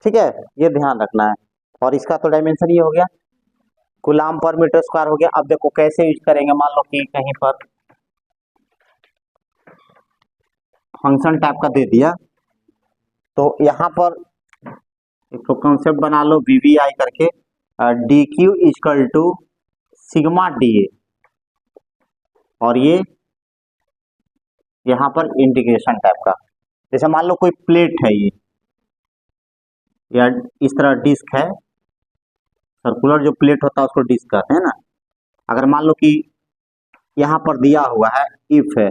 ठीक है, ये ध्यान रखना है। और इसका तो डायमेंशन ये हो गया, कूलाम पर मीटर स्क्वायर हो गया। अब देखो कैसे यूज करेंगे, मान लो कि कहीं पर फंक्शन टाइप का दे दिया, तो यहाँ पर इसको कॉन्सेप्ट बना लो वीवीआई करके, d q equal to sigma d A, और ये यहाँ पर इंटीग्रेशन टाइप का, जैसे मान लो कोई प्लेट है ये, या इस तरह डिस्क है, सर्कुलर जो प्लेट होता है उसको डिस्क कहते हैं ना। अगर मान लो कि यहाँ पर दिया हुआ है, इफ है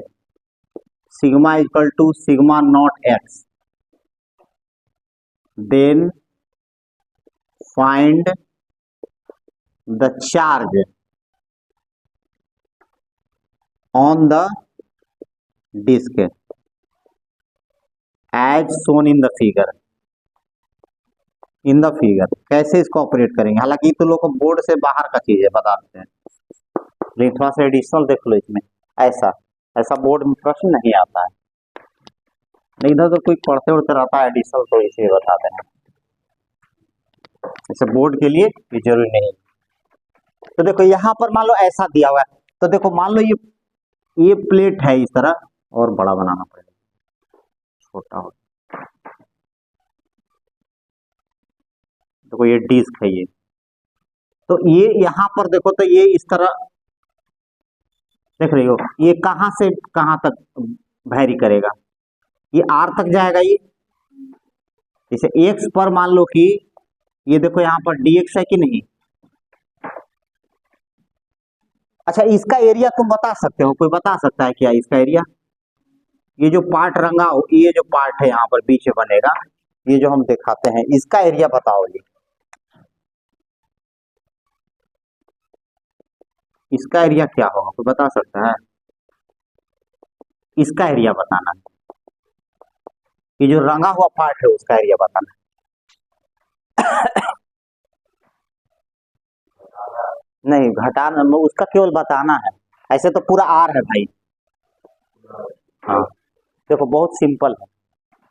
sigma equal to sigma naught x, then find the charge on the disc as shown in the figure. In the figure कैसे इसको ऑपरेट करेंगे, हालांकि तो लोग को बोर्ड से बाहर का चीज है बता देते हैं, लेकिन थोड़ा सा एडिशनल देख लो इसमें। ऐसा ऐसा बोर्ड में प्रश्न नहीं आता है, नहीं इधर तो कोई पढ़ते उड़ते रहता है एडिशनल, तो इसे बता दें ऐसे बोर्ड के लिए ये जरूरी नहीं। तो देखो यहाँ पर मान लो ऐसा दिया हुआ है, तो देखो मान लो ये प्लेट है इस तरह, और बड़ा बनाना पड़ेगा, छोटा हो, देखो ये डिस्क है ये, तो ये यहाँ पर देखो तो ये इस तरह देख रही हो, ये कहां से कहां तक वैरी करेगा, ये आर तक जाएगा, ये जैसे एक्स पर मान लो कि ये देखो यहाँ पर dx है कि नहीं। अच्छा इसका एरिया तुम बता सकते हो, कोई बता सकता है क्या इसका एरिया, ये जो पार्ट रंगा हो, ये जो पार्ट है यहाँ पर बीच में बनेगा, ये जो हम दिखाते हैं, इसका एरिया बताओ जी, इसका एरिया क्या होगा, कोई बता सकता है, इसका एरिया बताना है, ये जो रंगा हुआ पार्ट है उसका एरिया बताना है। नहीं घटाना, उसका केवल बताना है, ऐसे तो पूरा आर है भाई। हाँ देखो बहुत सिंपल है,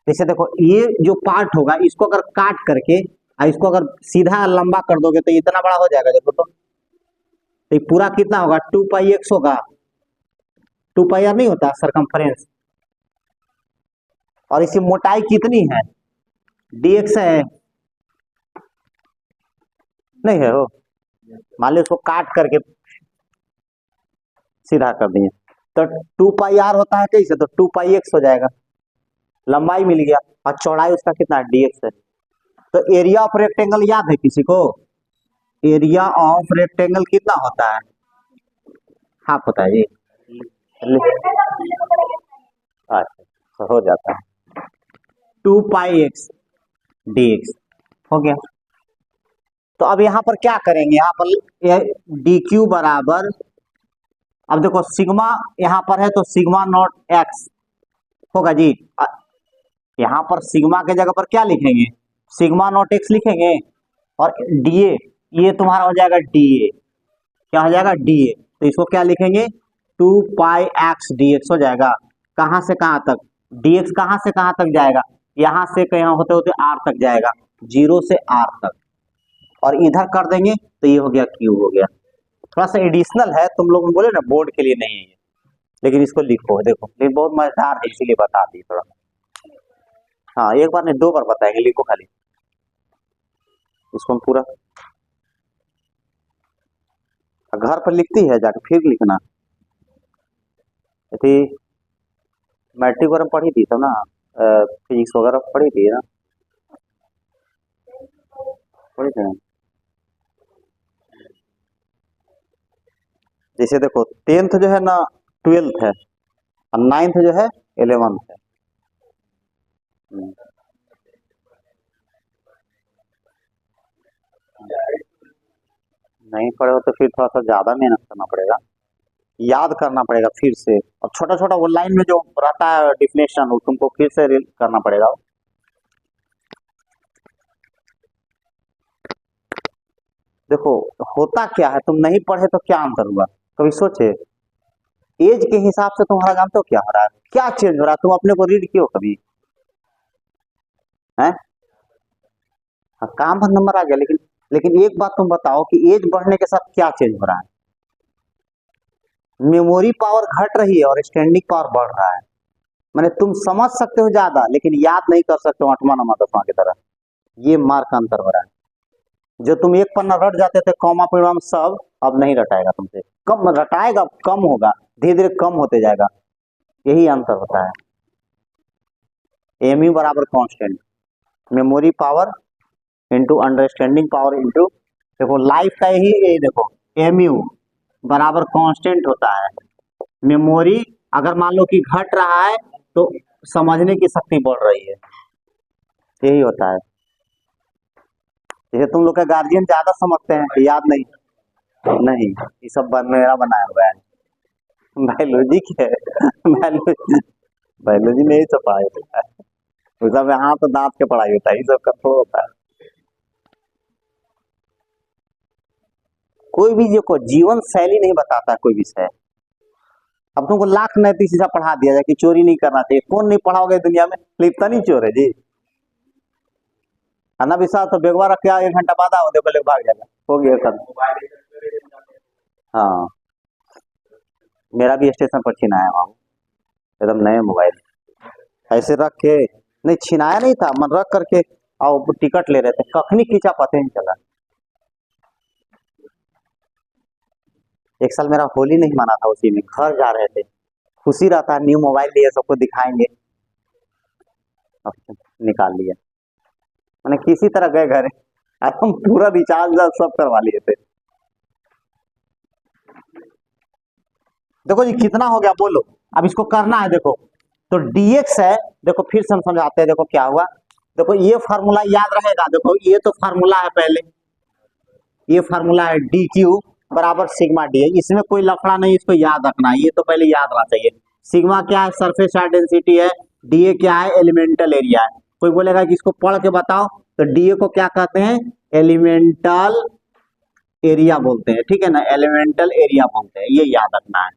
जैसे देखो ये जो पार्ट होगा इसको अगर काट करके इसको अगर सीधा लंबा कर दोगे तो इतना बड़ा हो जाएगा, देखो तो ये पूरा कितना होगा, 2πx होगा, 2πr नहीं होता सरकमफ्रेंस, और इसकी मोटाई कितनी है, dx है, नहीं है हो, मान लो इसको काट करके सीधा कर दिए तो 2πr होता है कैसे, तो 2πx हो जाएगा, लंबाई मिल गया, और चौड़ाई उसका कितना है, dx है। तो एरिया ऑफ रेक्टेंगल याद है किसी को, एरिया ऑफ रेक्टेंगल कितना होता है, हाफ होता है जी, अच्छा हो जाता है 2πx dx हो गया। तो अब यहाँ पर क्या करेंगे, यहाँ पर dq बराबर, अब देखो सिग्मा यहाँ पर है तो सिग्मा नॉट x होगा जी, यहाँ पर सिग्मा के जगह पर क्या लिखेंगे, सिग्मा नॉट x लिखेंगे, और dA ये तुम्हारा हो जाएगा dA, क्या हो जाएगा dA, तो इसको क्या लिखेंगे 2πx dx हो जाएगा, कहां से कहां तक, dx कहां से कहां तक जाएगा, यहां से कहां होते होते r तक जाएगा, 0 से r तक, और इधर कर देंगे तो ये हो गया क्यूब हो गया। थोड़ा सा एडिशनल है, तुम लोग बोले ना बोर्ड के लिए नहीं है, लेकिन इसको लिखो, देखो ये बहुत मजेदार है इसीलिए बता दी थोड़ा। हाँ एक बार नहीं 2 बार बताएंगे, लिखो खाली इसको हम पूरा, घर पर लिखती है जाके फिर लिखना, थी मैट्रिक वगैरह पढ़ी थी तब ना, फिजिक्स वगैरह पढ़ी थी ना, पढ़ी थी ना। जैसे देखो 10th जो है ना 12th है, और 9th जो है 11th है। नहीं पढ़े हो तो फिर थोड़ा सा ज्यादा मेहनत करना पड़ेगा, याद करना पड़ेगा फिर से, और छोटा छोटा वो लाइन में जो रहता है डिफिनेशन वो तुमको फिर से करना पड़ेगा। देखो होता क्या है, तुम नहीं पढ़े तो क्या अंतर हुआ, कभी सोचे, एज के हिसाब से तुम्हारा जानते हो क्या हो रहा है, क्या चेंज हो रहा है, तुम अपने को रीड किया कभी है, हाँ, काम पर नंबर आ गया, लेकिन लेकिन एक बात तुम बताओ कि एज बढ़ने के साथ क्या चेंज हो रहा है, मेमोरी पावर घट रही है और स्टैंडिंग पावर बढ़ रहा है, माने तुम समझ सकते हो ज्यादा लेकिन याद नहीं कर सकते हो 8वां 9वां 10वां की तरह, ये मार्क का अंतर हो रहा है। जो तुम एक पन्ना रट जाते थे कॉमा परिणाम सब, अब नहीं रटाएगा तुमसे, कम रटाएगा, कम होगा, धीरे धीरे कम होते जाएगा, यही अंतर होता है। एमयू बराबर constant, memory power into understanding power into, देखो लाइफ का यही देखो एमयू बराबर कांस्टेंट होता है, मेमोरी अगर मान लो कि घट रहा है तो समझने की शक्ति बढ़ रही है, यही होता है। जैसे तुम लोग का गार्जियन ज्यादा समझते हैं, याद नहीं, नहीं ये सब मेरा बनाया हुआ है, बायोलॉजी के बायोलॉजी में ही सब पढ़ाई होता है, सब यहाँ तो दांत के पढ़ाई होता है, ये सब का थोड़ा होता है। कोई भी जो जीवन शैली नहीं बताता कोई विषय। अब तुमको लाख नैतिक शिक्षा पढ़ा दिया जाए कि चोरी नहीं करना चाहिए, कौन नहीं पढ़ा होगा दुनिया में, इतना नहीं चोर है जी। अन्ना विश्वास तो बेगवा रख के 1 घंटा बाद आओ देखो लेके भाग जाएगा, हो गया सब। हाँ मेरा भी स्टेशन पर छिनाया वहां, एकदम नए मोबाइल ऐसे रख के, नहीं छिनाया नहीं था, मन रख करके और टिकट ले रहे थे, कखनी खींचा पता नहीं चला। एक साल मेरा होली नहीं माना था, उसी में घर जा रहे थे, खुशी रहता है न्यू मोबाइल लिए सबको दिखाएंगे, निकाल लिया। मैंने किसी तरह गए घर, हम पूरा रिचार्ज सब करवा लिए थे। देखो जी कितना हो गया बोलो, अब इसको करना है। देखो तो dx है, देखो फिर से हम समझाते हैं। देखो क्या हुआ, देखो ये फार्मूला याद रहेगा। देखो ये तो फार्मूला है, पहले ये फार्मूला है dq बराबर सिग्मा डी, इसमें कोई लफड़ा नहीं, इसको याद रखना है, ये तो पहले याद रखना चाहिए। सिग्मा क्या है, सरफेस चार्ज डेंसिटी है, डीए क्या है, एलिमेंटल एरिया है। कोई बोलेगा कि इसको पढ़ के बताओ, तो डीए को क्या कहते हैं, एलिमेंटल एरिया बोलते हैं, ठीक है ना, एलिमेंटल एरिया बोलते हैं, ये याद रखना है।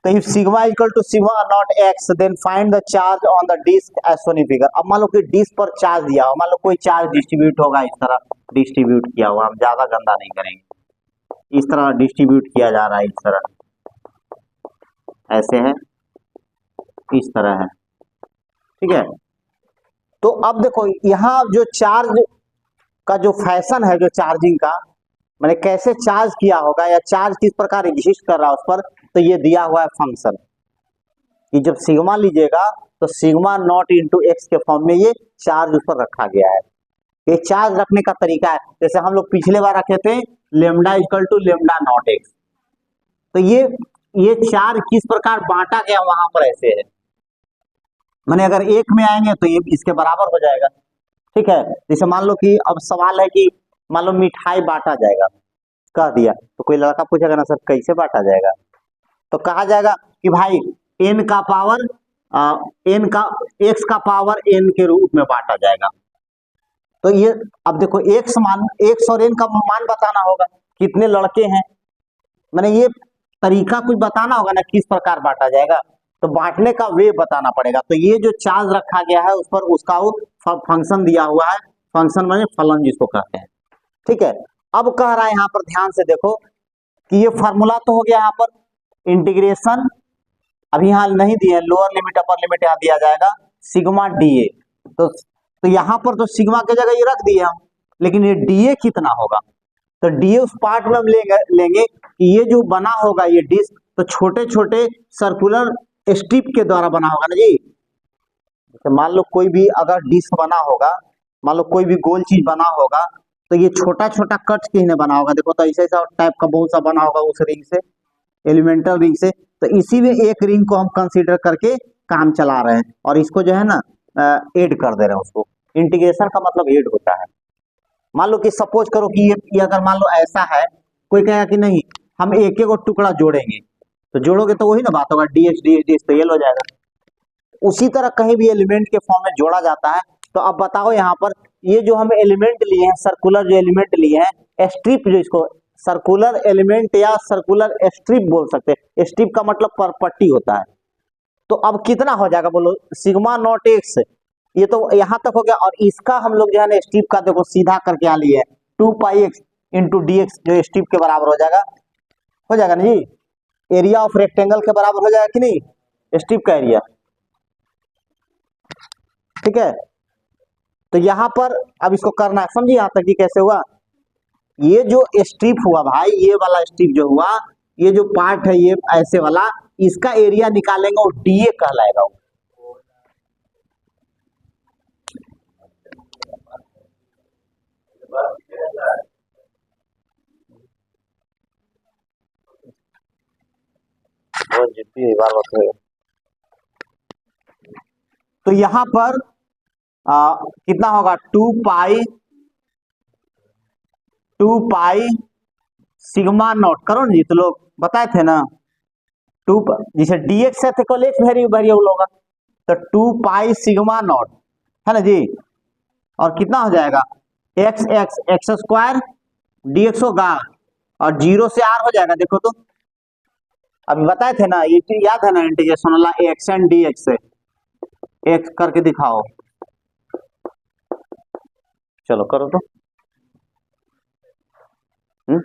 तो if sigma equal to sigma naught x then find the charge on the disc as shown in figure. अब मान लो कि डिस्क पर चार्ज दिया हो, मान लो कोई चार्ज डिस्ट्रीब्यूट होगा, इस तरह डिस्ट्रीब्यूट किया हुआ, हम ज्यादा गंदा नहीं करेंगे, इस तरह डिस्ट्रीब्यूट किया जा रहा है, इस तरह ऐसे है, इस तरह है, ठीक है। तो अब देखो यहाँ जो चार्ज का जो फैशन है, जो चार्जिंग का, मैंने कैसे चार्ज किया होगा या चार्ज किस प्रकार एग्जिस्ट कर रहा है उस पर, तो ये दिया हुआ है फंक्शन कि जब सिग्मा लीजिएगा तो सिग्मा नॉट इंटू एक्स के फॉर्म में ये चार्ज उस पर रखा गया है। ये चार्ज रखने का तरीका है, जैसे हम लोग पिछले बार रखे थे lambda equal to lambda naught x, तो ये चार्ज किस प्रकार बांटा गया वहां पर ऐसे है, मैंने अगर एक में आएंगे तो ये इसके बराबर हो जाएगा, ठीक है। जैसे मान लो कि अब सवाल है कि मान लो मिठाई बांटा जाएगा, कह दिया, तो कोई लड़का पूछेगा ना सर कैसे बांटा जाएगा, तो कहा जाएगा कि भाई n का पावर n का x का पावर n के रूप में बांटा जाएगा। तो ये अब देखो x और n का मान बताना होगा, कितने लड़के हैं, मैंने ये तरीका कुछ बताना होगा ना किस प्रकार बांटा जाएगा, तो बांटने का वे बताना पड़ेगा। तो ये जो चार्ज रखा गया है उस पर उसका वो फंक्शन दिया हुआ है, फंक्शन माने फलन जिसको कहते हैं, ठीक है। अब कह रहा है यहाँ पर ध्यान से देखो कि ये फार्मूला तो हो गया, यहाँ पर इंटीग्रेशन अभी यहाँ नहीं दिए, लोअर लिमिट अपर लिमिट यहाँ दिया जाएगा, सिग्मा डीए, तो यहाँ पर तो सिग्मा की जगह ये रख दिए हम, लेकिन ये डीए कितना होगा, तो डीए उस पार्ट में हम लेंगे कि ये जो बना होगा ये डिस्क, तो छोटे छोटे सर्कुलर स्ट्रिप के द्वारा बना होगा ना जी। तो मान लो कोई भी अगर डिस्क बना होगा, मान लो कोई भी गोल चीज बना होगा, तो ये छोटा छोटा कट किसने बना होगा, देखो तो ऐसा ऐसा टाइप का बहुत सा बना होगा उस रिंग से, एलिमेंटल रिंग से, तो इसी में एक रिंग को हम कंसीडर करके काम चला रहे हैं, और इसको जो है ना ऐड कर दे रहे हैं उसको। इंटीग्रेशन का मतलब ऐड होता है। मान लो कि सपोज करो कि ये अगर मान लो ऐसा है, कोई कहेगा कि नहीं हम एक एक टुकड़ा जोड़ेंगे, तो जोड़ोगे तो वही ना बात होगा, डीएक्स डीएक्स डीएक्स तो ये हो जाएगा। उसी तरह कहीं भी एलिमेंट के फॉर्म में जोड़ा जाता है। तो अब बताओ यहाँ पर ये जो हम एलिमेंट लिए हैं, सर्कुलर जो एलिमेंट लिए हैं, स्ट्रिप जो इसको सर्कुलर एलिमेंट या सर्कुलर स्ट्रिप बोल सकते हैं, स्ट्रिप का मतलब पर पट्टी होता है। तो अब कितना हो जाएगा बोलो, सिग्मा नॉट एक्स, ये तो यहाँ तक हो गया, और इसका हम लोग जो है ना स्ट्रिप का देखो सीधा करके आ लिए 2 पाई एक्स इंटू डी एक्स, जो स्ट्रिप के बराबर हो जाएगा ना जी, एरिया ऑफ रेक्टेंगल के बराबर हो जाएगा कि नहीं, स्ट्रिप का एरिया, ठीक है। तो यहां पर अब इसको करना है, समझिए यहां तक कि कैसे हुआ, ये जो स्ट्रिप हुआ भाई, ये वाला स्ट्रिप जो हुआ, ये जो पार्ट है ये ऐसे वाला, इसका एरिया निकालेंगे और डीए कहलाएगा। तो यहां पर कितना होगा, 2 पाई सिग्मा नॉट, करो ना जी, तो लोग बताए थे ना, 2 जैसे dx है तो केवल एक वेरिएबल होगा, तो 2 पाई सिग्मा नॉट है ना जी, और कितना हो जाएगा x x x square dx होगा और जीरो से आर हो जाएगा, देखो तो अभी बताए थे ना, ये चीज याद है ना, इंटीग्रेशन वाला एक्स एंड डी एक्स से एक्स करके दिखाओ। चलो करो तो। हम्म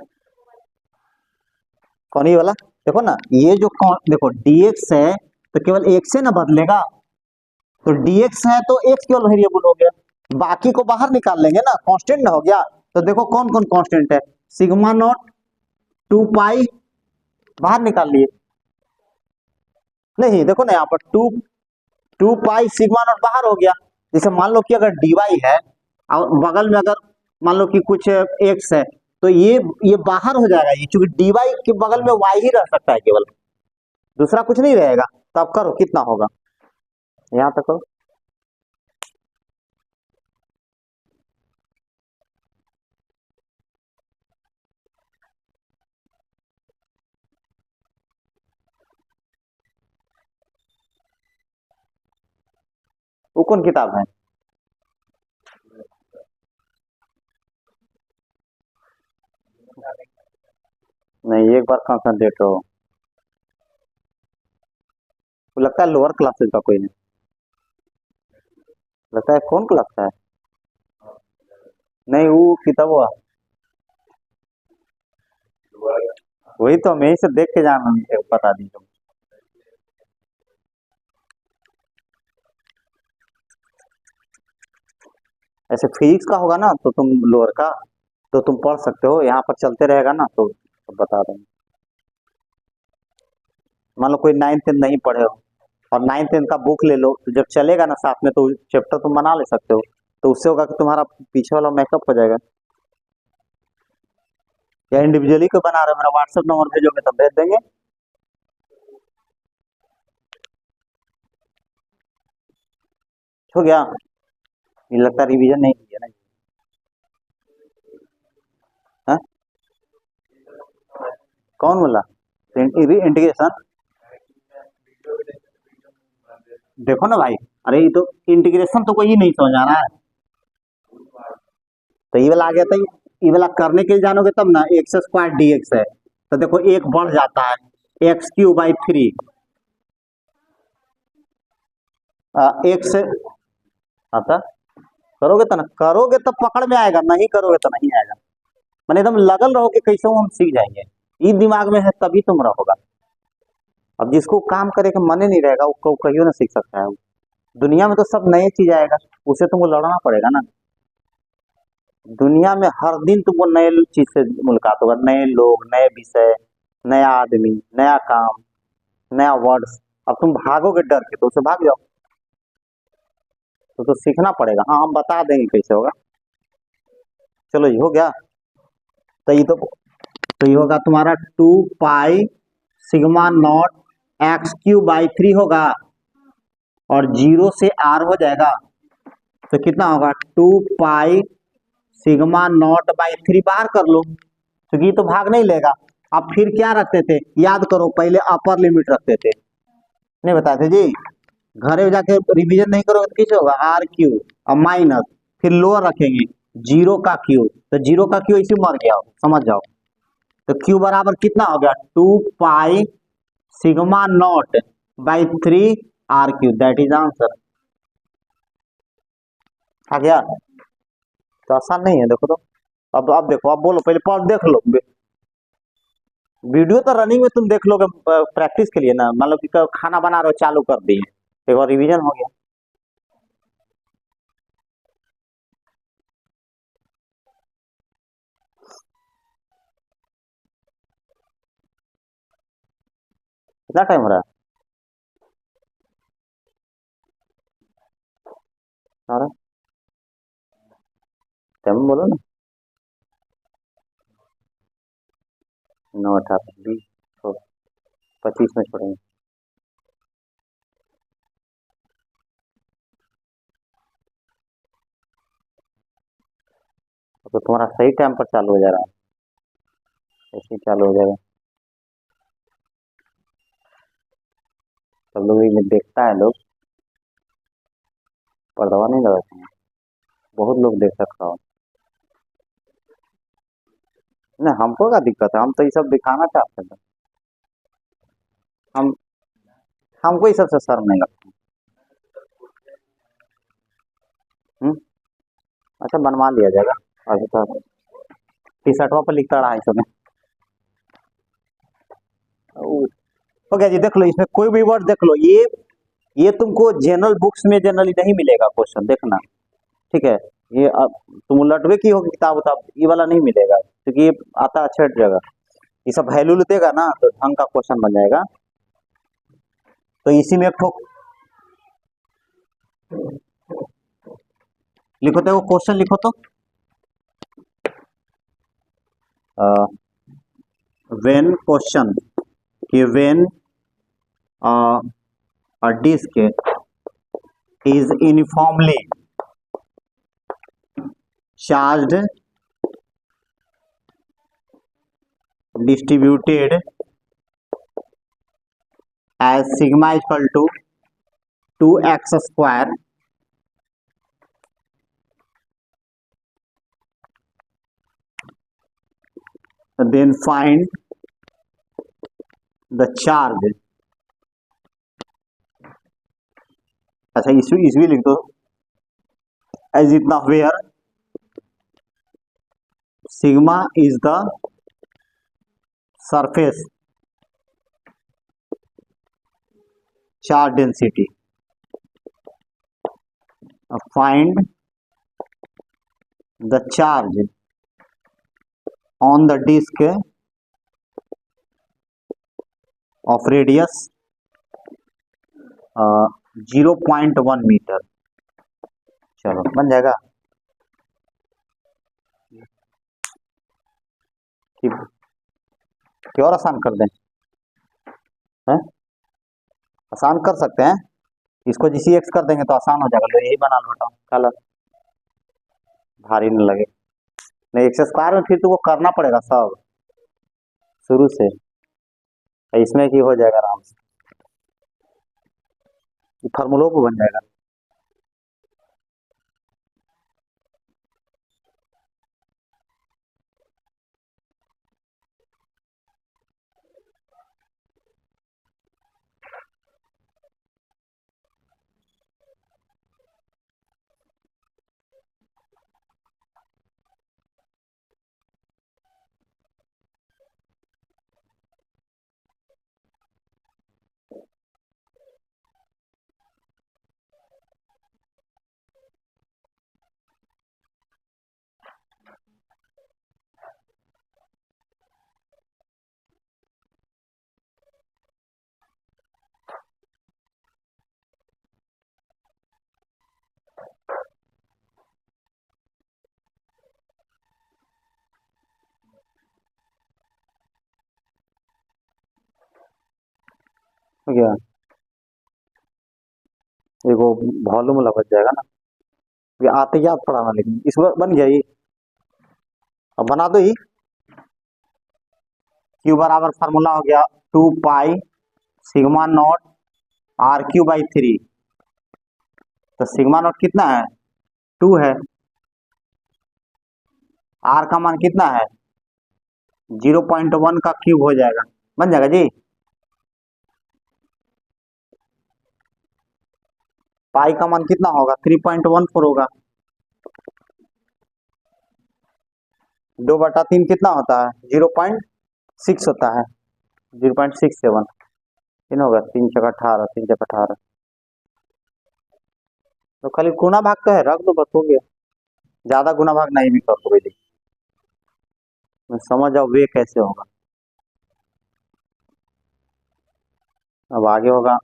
कौन ये वाला? देखो ना, ये जो कौन, देखो dx है तो केवल एक से ना बदलेगा, तो dx है तो x केवल वेरिएबल हो गया, बाकी को बाहर निकाल लेंगे ना, कांस्टेंट ना हो गया। तो देखो कौन कौन कांस्टेंट है, सिग्मा नॉट, 2 पाई बाहर निकाल लिए, नहीं देखो ना यहाँ पर 2 पाई सिग्मा नॉट बाहर हो गया। जैसे मान लो कि अगर dy है और बगल में अगर मान लो कि कुछ x है, तो ये बाहर हो जाएगा, ये चूंकि dy के बगल में y ही रह सकता है केवल, दूसरा कुछ नहीं रहेगा। तो अब करो कितना होगा, यहां तक करो। वो कौन किताब है? नहीं, एक बार कंसंट्रेट हो, वो लगता है लोअर क्लासेस का कोई नहीं, लगता है कौन क्लास का है। नहीं वो किताब हुआ, वही तो मैं ही से देख के जान बता दीजिए। ऐसे फिजिक्स का होगा ना तो तुम लोअर का तो तुम पढ़ सकते हो, यहाँ पर चलते रहेगा ना तो बता देंगे। मान लो कोई 9th 10th नहीं पढ़े हो और 9th 10th का बुक ले लो, तो जब चलेगा ना साथ में तो चैप्टर तुम बना ले सकते हो, तो उससे होगा कि तुम्हारा पीछे वाला मेकअप हो जाएगा। या इंडिविजुअली को बना रहे हो, मेरा व्हाट्सएप नंबर भेजोगे तो भेज देंगे। हो गया, ये लगता है रिवीजन नहीं किया ना। हाँ? कौन बोला? इंटीग्रेशन, देखो ना भाई, अरे ये तो इंटीग्रेशन तो कोई नहीं समझ आ रहा है, तो ये वाला आ गया था, ये वाला करने के लिए जानोगे तब ना, एक्स स्क्वायर डी एक्स है, तो देखो एक बढ़ जाता है, x³/3, एक्स आता, करोगे तो ना, करोगे तब पकड़ में आएगा, नहीं करोगे तो नहीं आएगा। मैंने एकदम लगल रहो कि कैसे हम सीख जाएंगे, ये दिमाग में है तभी तुम रहोगा। अब जिसको काम करे का मन ही नहीं रहेगा वो कहियो ना सीख सकता है। दुनिया में तो सब नए चीज आएगा, उसे तुमको लड़ना पड़ेगा ना। दुनिया में हर दिन तुमको नए चीज से मुलाकात होगा, नए लोग, नए विषय, नया आदमी, नया काम, नया वर्ड्स। अब तुम भागोगे डर के तो उसे भाग जाओ, तो सीखना पड़ेगा। हाँ हम बता देंगे कैसे होगा। चलो ये हो गया, तो ये होगा तुम्हारा 2 पाई सिग्मा नॉट x³/3 होगा, और जीरो से आर हो जाएगा, तो कितना होगा 2 पाई सिग्मा नॉट बाई 3 बाहर कर लो, क्योंकि ये तो भाग नहीं लेगा। अब फिर क्या रखते थे, याद करो, पहले अपर लिमिट रखते थे, नहीं बताते जी, घरे में जाके रिवीजन नहीं करोगे तो कैसे होगा, r³ और माइनस, फिर लोअर रखेंगे जीरो का क्यू, तो जीरो का क्यू इसी मर गया, समझ जाओ। तो क्यू बराबर कितना हो गया, 2 pi sigma naught by 3 r³, that is answer. आ गया, तो आसान नहीं है, देखो तो। अब देखो, अब बोलो, पहले पढ़ देख लो, वीडियो तो रनिंग में तुम देख लोगे प्रैक्टिस के लिए ना, मान लो कि खाना बना रहे हो, चालू कर दिए, एक बार रिवीजन हो गया। कितना टाइम हो रहा है सारा, टाइम बोलो ना। 9, 18, 20, तो 25 में छोड़ेंगे। तो तुम्हारा सही टाइम पर चालू हो जा रहा है, ऐसे ही चालू हो जाएगा। सब लोग ये देखता है, लोग पर्दा नहीं लगाते हैं, बहुत लोग देख सकता हो। नहीं हमको क्या दिक्कत है, हम तो ये सब दिखाना चाहते थे। हम हमको ये सबसे शर्म नहीं लगता। हम्म। अच्छा बनवा लिया जाएगा। अभी तो टी शर्टवा पर लिखता 250 में। हो गया जी, देख लो इसमें कोई भी वर्ड देख लो, ये तुमको जनरल बुक्स में जनरली नहीं मिलेगा क्वेश्चन, देखना ठीक है। ये अब तुम लटवे की होगी किताब उताब, ये वाला नहीं मिलेगा क्योंकि ये आता है अच्छे जगह। ये सब वैल्यू देगा ना तो ढंग का क्वेश्चन बन जाएगा। तो इसी में एक ठोक लिखो, तो क्वेश्चन लिखो तो व्हेन क्वेश्चन कि when a disk is uniformly charged, distributed as sigma is equal to 2x square, then find the charge। अच्छा इसमें लिख दो एज इतना where sigma is the surface charge density, find the charge on the disc of radius 0.1 metre. चलो बन जाएगा कि और आसान कर दें है? आसान कर सकते हैं इसको, जिसी एक्स कर देंगे तो आसान हो जाएगा। लो यही बना लो कलर, भारी न लगे। नहीं एक्स स्क्वायर में फिर तो वो करना पड़ेगा सब शुरू से, इसमें की हो जाएगा आराम से, फार्मूलों को बन जाएगा। क्या देखो वॉल्यूम वाला बच जाएगा ना, ये आते याद पढ़ाना, लेकिन इस बार बन गया ये। अब बना दो ही, क्यू बराबर फार्मूला हो गया 2 pi sigma naught r q by 3। तो सिग्मा नॉट कितना है 2 है, आर का मान कितना है 0.1 का क्यूब हो जाएगा, बन जाएगा जी। पाई का मान कितना होगा 3.14 होगा, 2/3 कितना होता है 0.6 होता है, 0.67 तीन होगा, 3 × 18, 3 × 18। तो खाली गुना भाग का है, रख दो बस हो गया, ज्यादा गुना भाग नहीं भी करो भाई, समझ जाओ वे कैसे होगा। अब आगे होगा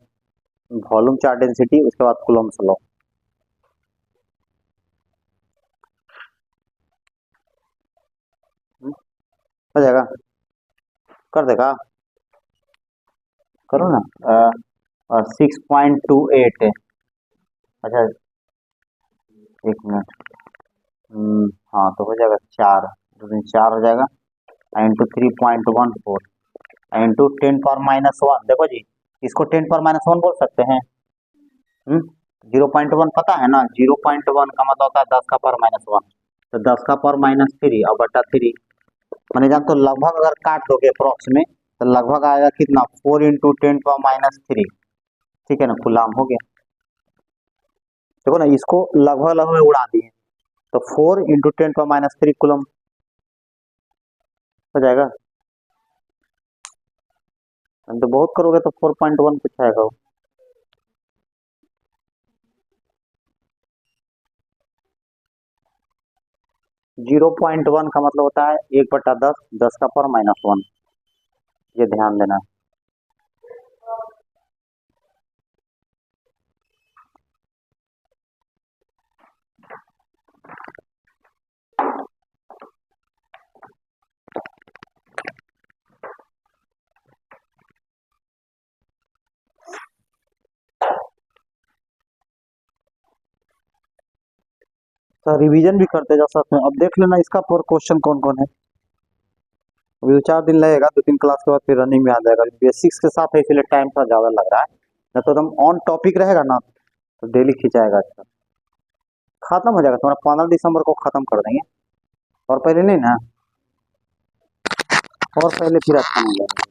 वॉल्यूम चार्ज डेंसिटी, उसके बाद कूलम्ब्स लॉ। हो जाएगा, कर देगा, करो ना। 6.28 है, अच्छा 1 मिनट, हाँ तो हो जाएगा 4, 4 हो जाएगा इंटू 3.14 इंटू 10⁻⁻1। देखो जी इसको 10⁻⁻1 बोल सकते हैं। 0.1 पता है ना, 0.1 का मतलब होता है 10⁻⁻1, तो 10⁻³ और बटा 3 मैंने जान तो लगभग अगर काट दोगे अप्रोक्स में तो लगभग आएगा कितना 4 × 10⁻³ ठीक है ना, कूलाम हो गया। देखो ना इसको लगभग लगभग उड़ा दिए तो 4 × 10⁻³ कूलम हो जाएगा। तो बहुत करोगे तो 4.1 कुछ आएगा वो। (0.1 का मतलब होता है 1/10, 10⁻⁻1। ये ध्यान देना। तो रिवीजन भी करते जा साथ में। अब देख लेना इसका पर क्वेश्चन कौन कौन है। अभी 4 दिन लगेगा, 2-3 क्लास के बाद फिर रनिंग में आ जाएगा। बेसिक्स के साथ है इसलिए टाइम थोड़ा ज्यादा लग रहा है, न तो एकदम ऑन टॉपिक रहेगा ना तो डेली खिंचाएगा। अच्छा खत्म हो जाएगा तुम्हारा 15 दिसंबर को खत्म कर देंगे, और पहले नहीं ना, और पहले फिर अच्छा नहीं लगेगा।